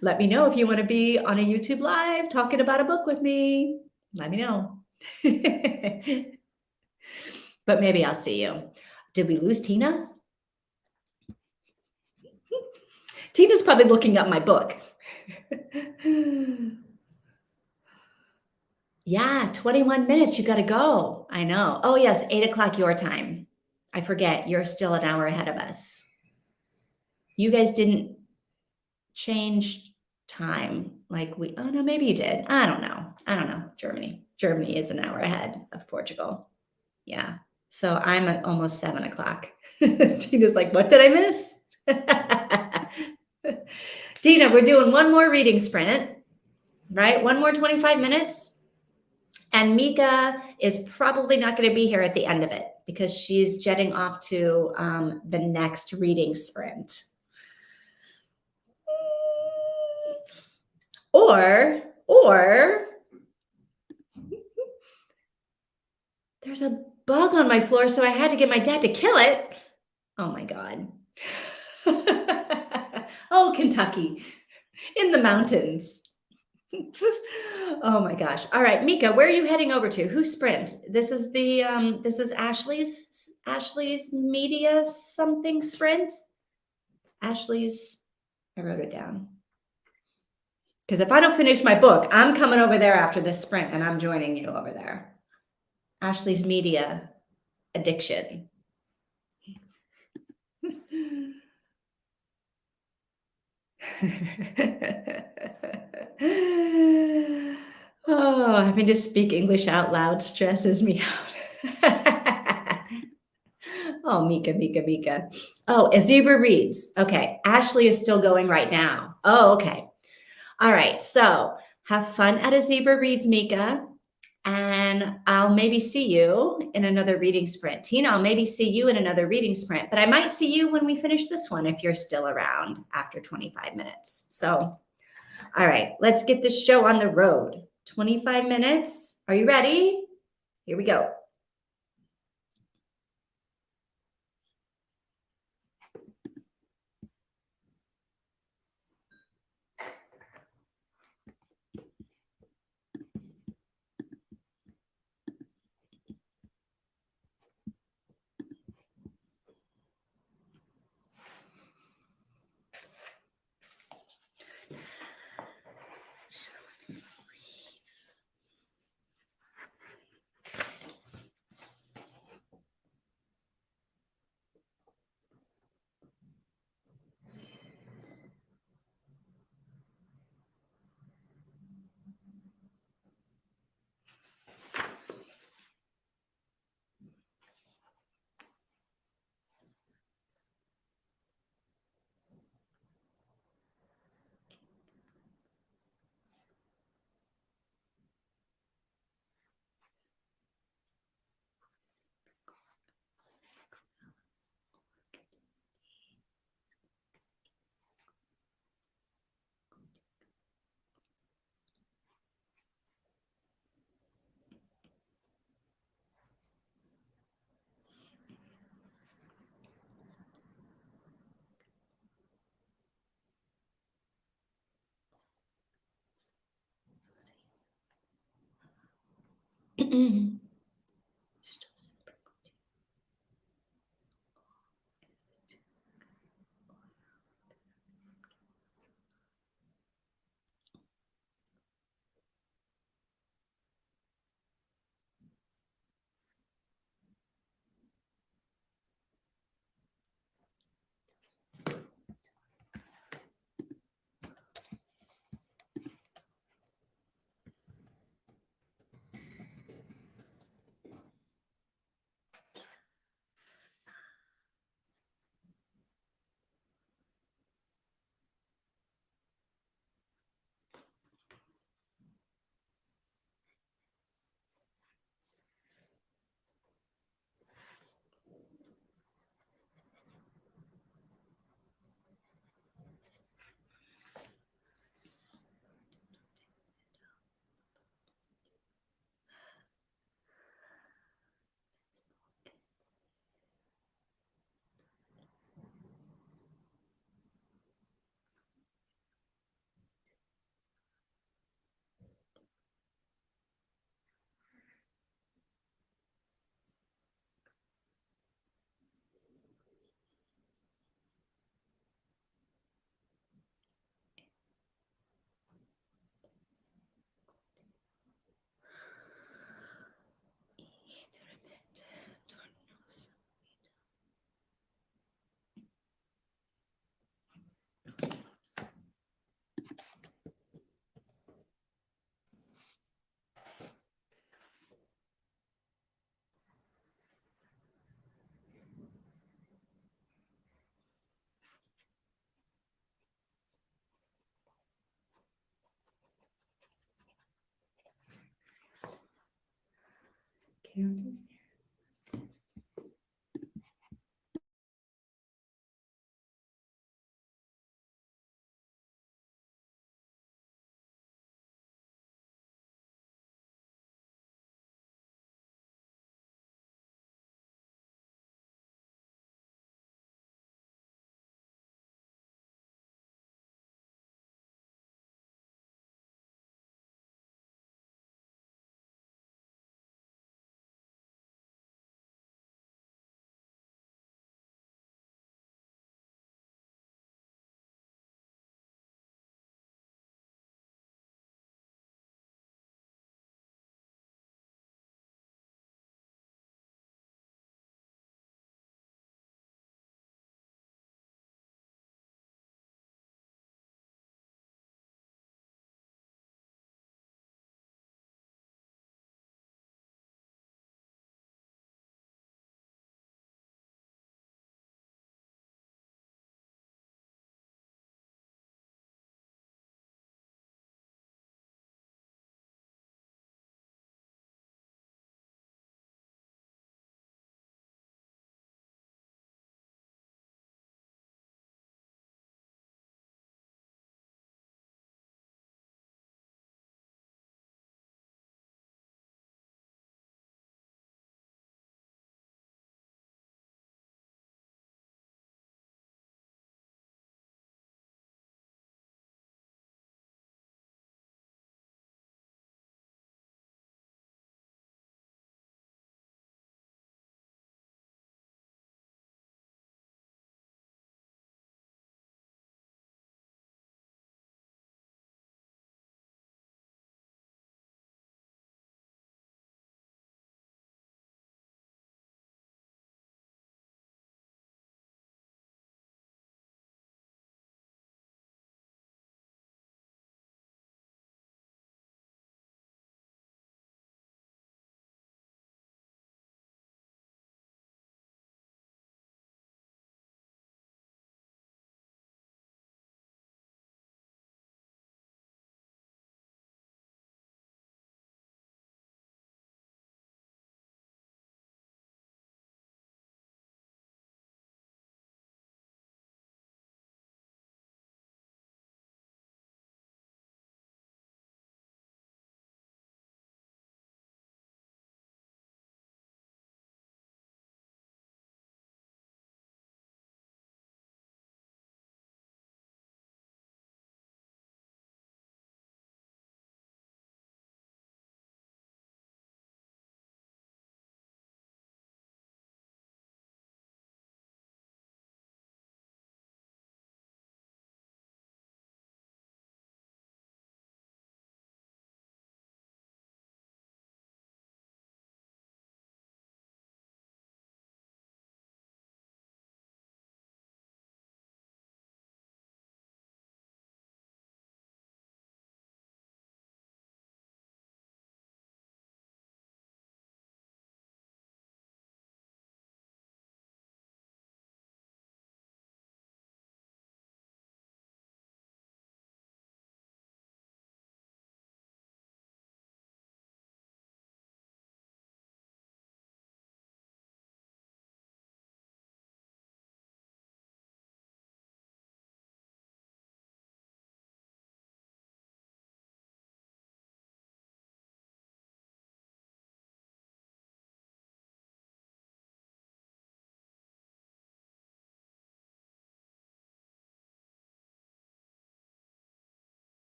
Let me know if you want to be on a YouTube live talking about a book with me. Let me know. But maybe I'll see you. Did we lose Tina? Tina's probably looking up my book. Yeah, 21 minutes. You got to go. I know. Oh, yes, 8 o'clock your time. I forget. You're still an hour ahead of us. You guys didn't change time like we, oh no, maybe you did. I don't know. Germany is an hour ahead of Portugal. Yeah. So I'm at almost 7 o'clock. Tina's like, what did I miss? Tina, we're doing one more reading sprint, right? One more 25 minutes. And Mika is probably not going to be here at the end of it because she's jetting off to the next reading sprint. Or there's a bug on my floor, so I had to get my dad to kill it. Oh my God. Oh, Kentucky, in the mountains. Oh my gosh. All right, Mika, where are you heading over to? Who's sprint? This is the this is Ashley's media something sprint. Ashley's, I wrote it down. Because if I don't finish my book, I'm coming over there after this sprint and I'm joining you over there. Ashley's media addiction. Oh, having to speak English out loud stresses me out. Oh, Mika. Oh, a zebra reads. Okay, Ashley is still going right now. Oh, okay. All right, so have fun at a zebra reads, Mika. And I'll maybe see you in another reading sprint. Tina, I'll maybe see you in another reading sprint, but I might see you when we finish this one if you're still around after 25 minutes. So, all right, let's get this show on the road. 25 minutes. Are you ready? Here we go. Carol,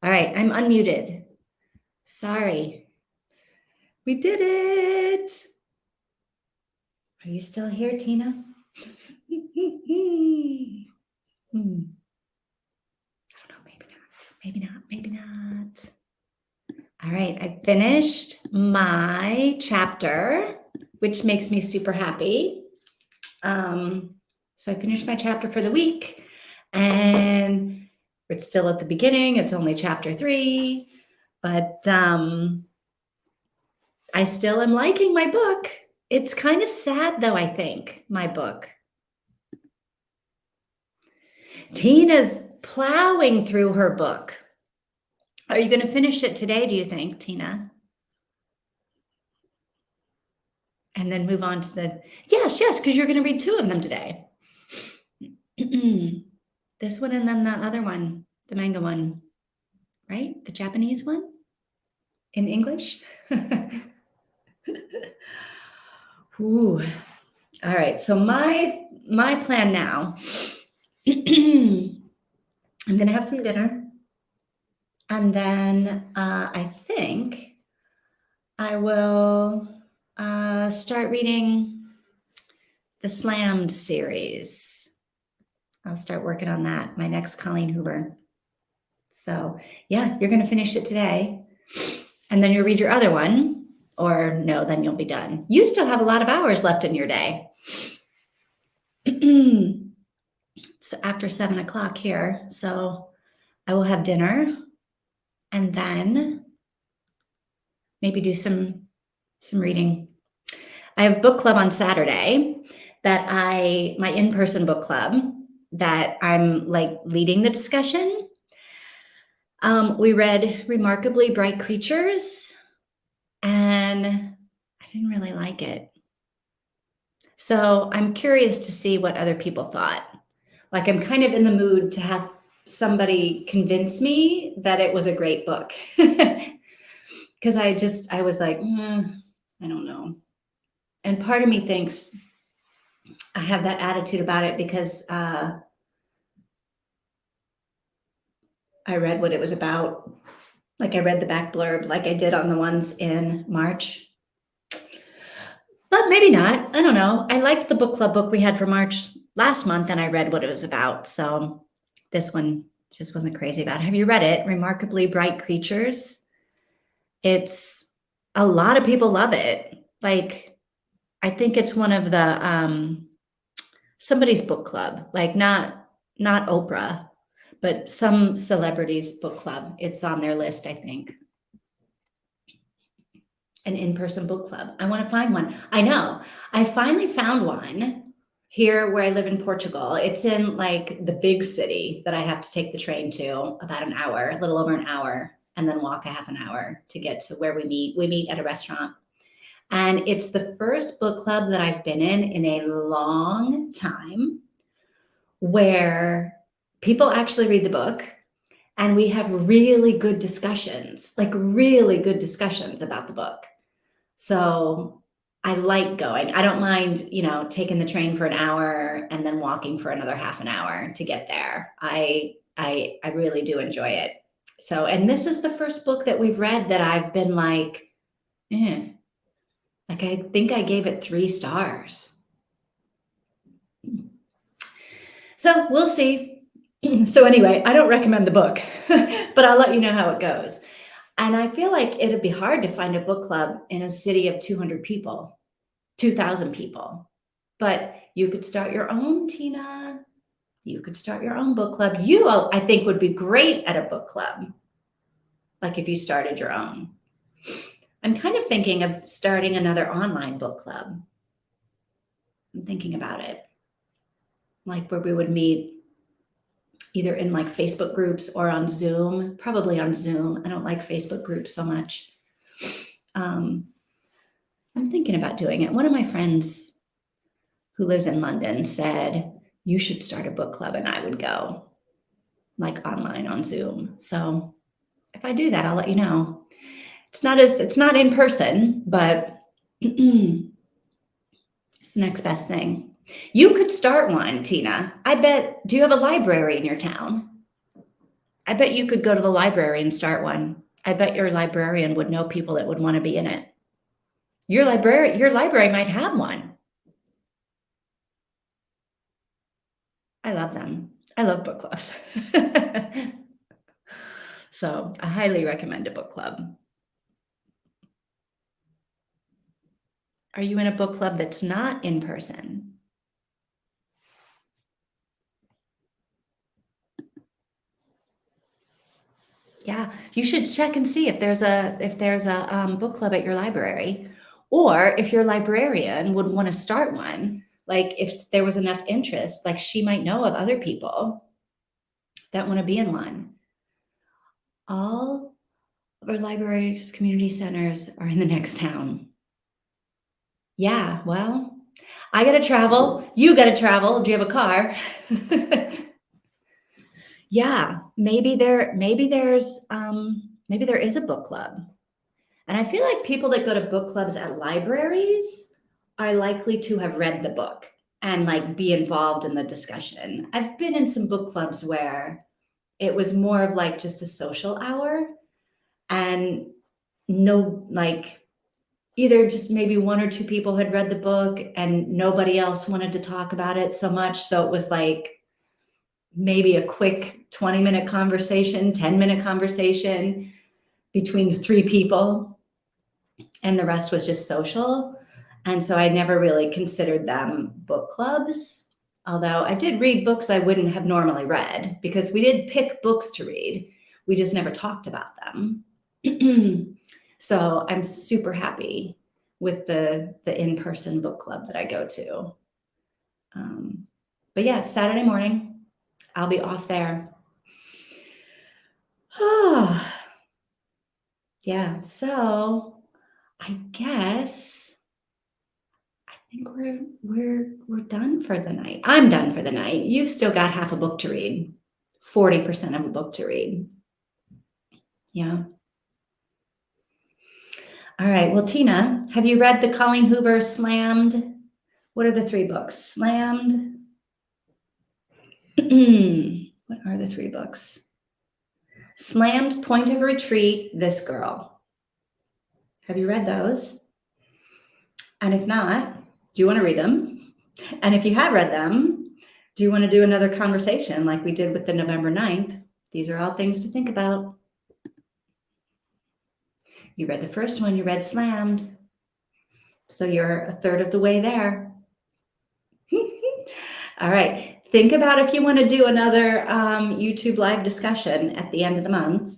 All right, I'm unmuted. Sorry. We did it. Are you still here, Tina? I don't know, maybe not. All right, I finished my chapter, which makes me super happy. So I finished my chapter for the week, and it's still at the beginning. It's only chapter 3, but I still am liking my book. It's kind of sad, though, I think, my book. Tina's plowing through her book. Are you going to finish it today, do you think, Tina? And then move on to the, yes, because you're going to read 2 of them today. This one and then the other one, the manga one, right? The Japanese one in English. Ooh. All right. So my plan now, I'm going to have some dinner. And then I think I will start reading the Slammed series. I'll start working on that, my next Colleen Hoover. So yeah, you're going to finish it today. And then you'll read your other one, or no, then you'll be done. You still have a lot of hours left in your day. It's after 7 o'clock here. So I will have dinner and then maybe do some reading. I have book club on Saturday my in-person book club that I'm like leading the discussion. We read Remarkably Bright Creatures, and I didn't really like it. So I'm curious to see what other people thought. Like, I'm kind of in the mood to have somebody convince me that it was a great book. Because I was like, I don't know. And part of me thinks I have that attitude about it because I read what it was about. Like, I read the back blurb like I did on the ones in March. But maybe not. I don't know. I liked the book club book we had for March last month, and I read what it was about. So this one just wasn't crazy about it. Have you read it? Remarkably Bright Creatures. It's a lot of people love it. Like, I think it's one of the somebody's book club, like not Oprah, but some celebrity's book club. It's on their list, I think. An in-person book club. I want to find one. I know. I finally found one here where I live in Portugal. It's in like the big city that I have to take the train to about an hour, a little over an hour, and then walk a half an hour to get to where we meet. We meet at a restaurant. And it's the first book club that I've been in a long time where people actually read the book and we have really good discussions, like really good discussions about the book. So I like going. I don't mind, taking the train for an hour and then walking for another half an hour to get there. I really do enjoy it. So, and this is the first book that we've read that I've been like, like I think I gave it 3 stars. So we'll see. So anyway, I don't recommend the book, but I'll let you know how it goes. And I feel like it'd be hard to find a book club in a city of 200 people, 2,000 people. But you could start your own, Tina. You could start your own book club. You, I think, would be great at a book club, like if you started your own. I'm kind of thinking of starting another online book club. I'm thinking about it, like where we would meet either in like Facebook groups or on Zoom, probably on Zoom. I don't like Facebook groups so much. I'm thinking about doing it. One of my friends who lives in London said, you should start a book club, and I would go like online on Zoom. So if I do that, I'll let you know. It's not in person, but it's the next best thing. You could start one, Tina. I bet, do you have a library in your town? I bet you could go to the library and start one. I bet your librarian would know people that would want to be in it. Your library might have one. I love them. I love book clubs. So I highly recommend a book club. Are you in a book club that's not in person? Yeah, you should check and see if there's a book club at your library, or if your librarian would want to start one. Like if there was enough interest, like she might know of other people that want to be in one. All of our libraries, community centers are in the next town. Yeah, well, I got to travel. You got to travel. Do you have a car? Yeah, maybe there is a book club. And I feel like people that go to book clubs at libraries are likely to have read the book and like be involved in the discussion. I've been in some book clubs where it was more of like just a social hour, and no, like either just maybe one or two people had read the book and nobody else wanted to talk about it so much. So it was like maybe a quick 20-minute conversation, 10-minute conversation between three people, and the rest was just social. And so I never really considered them book clubs. Although I did read books I wouldn't have normally read because we did pick books to read. We just never talked about them. So I'm super happy with the in-person book club that I go to. But yeah, Saturday morning, I'll be off there. Yeah, so I guess I think we're done for the night. I'm done for the night. You've still got half a book to read, 40% of a book to read. Yeah. All right. Well, Tina, have you read the Colleen Hoover Slammed? What are the three books? Slammed. What are the three books? Slammed, Point of Retreat, This Girl. Have you read those? And if not, do you want to read them? And if you have read them, do you want to do another conversation like we did with the November 9th? These are all things to think about. You read the first one, you read Slammed. So you're a third of the way there. All right. Think about if you want to do another YouTube live discussion at the end of the month.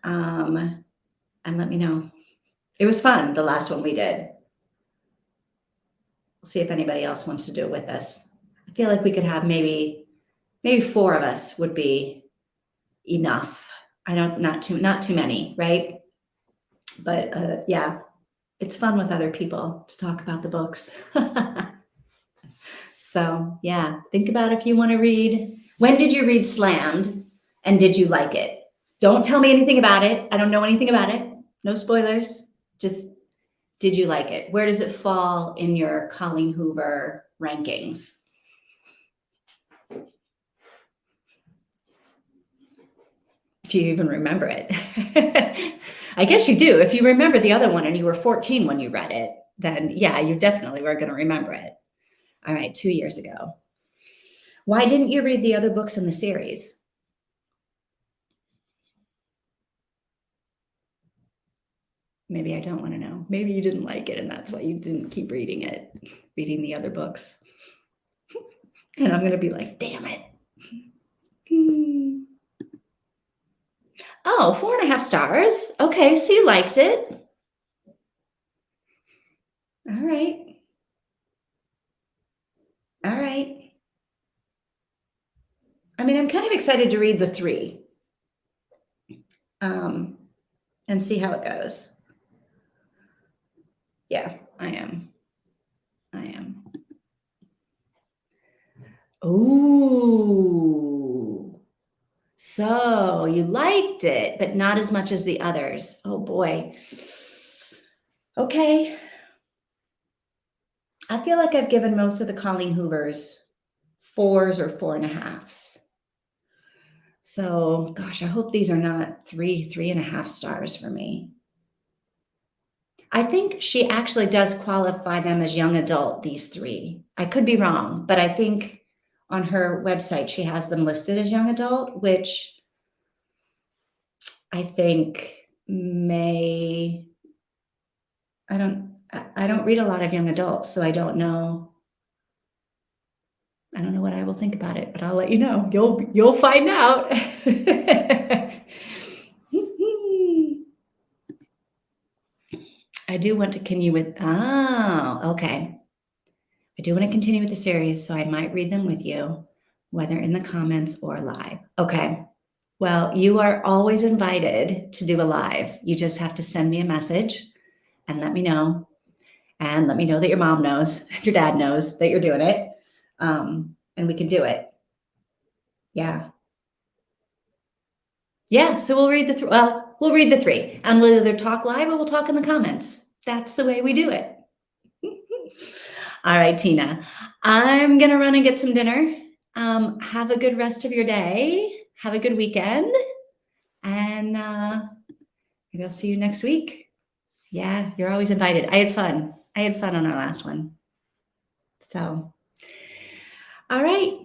And let me know. It was fun, the last one we did. We'll see if anybody else wants to do it with us. I feel like we could have maybe 4 of us would be enough. Not too many, right? But yeah, it's fun with other people to talk about the books. So yeah, think about if you want to read. When did you read Slammed, and did you like it? Don't tell me anything about it. I don't know anything about it. No spoilers. Just did you like it? Where does it fall in your Colleen Hoover rankings? Do you even remember it? I guess you do. If you remember the other one and you were 14 when you read it, then yeah, you definitely were going to remember it. All right, 2 years ago. Why didn't you read the other books in the series? Maybe I don't want to know. Maybe you didn't like it and that's why you didn't keep reading the other books. And I'm going to be like, damn it. Oh, 4.5 stars. Okay, so you liked it. All right. All right. I mean, I'm kind of excited to read the 3 and see how it goes. Yeah, I am. Ooh. So you liked it, but not as much as the others. Oh boy. Okay. I feel like I've given most of the Colleen Hoovers 4s or 4.5s. So, gosh, I hope these are not 3.5 stars for me. I think she actually does qualify them as young adult, these 3. I could be wrong, but I think on her website, she has them listed as young adult, which I think may I don't read a lot of young adults, so I don't know. I don't know what I will think about it, but I'll let you know. You'll find out. I do want to continue with okay. I do want to continue with the series, so I might read them with you, whether in the comments or live. Okay. Well, you are always invited to do a live. You just have to send me a message and let me know. And let me know that your mom knows, your dad knows that you're doing it. And we can do it. Yeah. Yeah. So we'll read we'll read the 3 and we'll either talk live or we'll talk in the comments. That's the way we do it. All right, Tina, I'm going to run and get some dinner. Have a good rest of your day. Have a good weekend. And maybe I'll see you next week. Yeah, you're always invited. I had fun. I had fun on our last one. So, all right.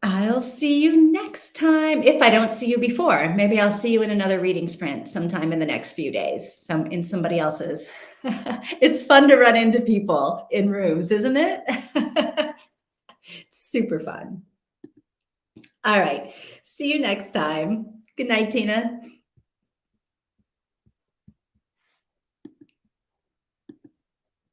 I'll see you next time. If I don't see you before, maybe I'll see you in another reading sprint sometime in the next few days, in somebody else's. It's fun to run into people in rooms, isn't it? Super fun. All right. See you next time. Good night, Tina.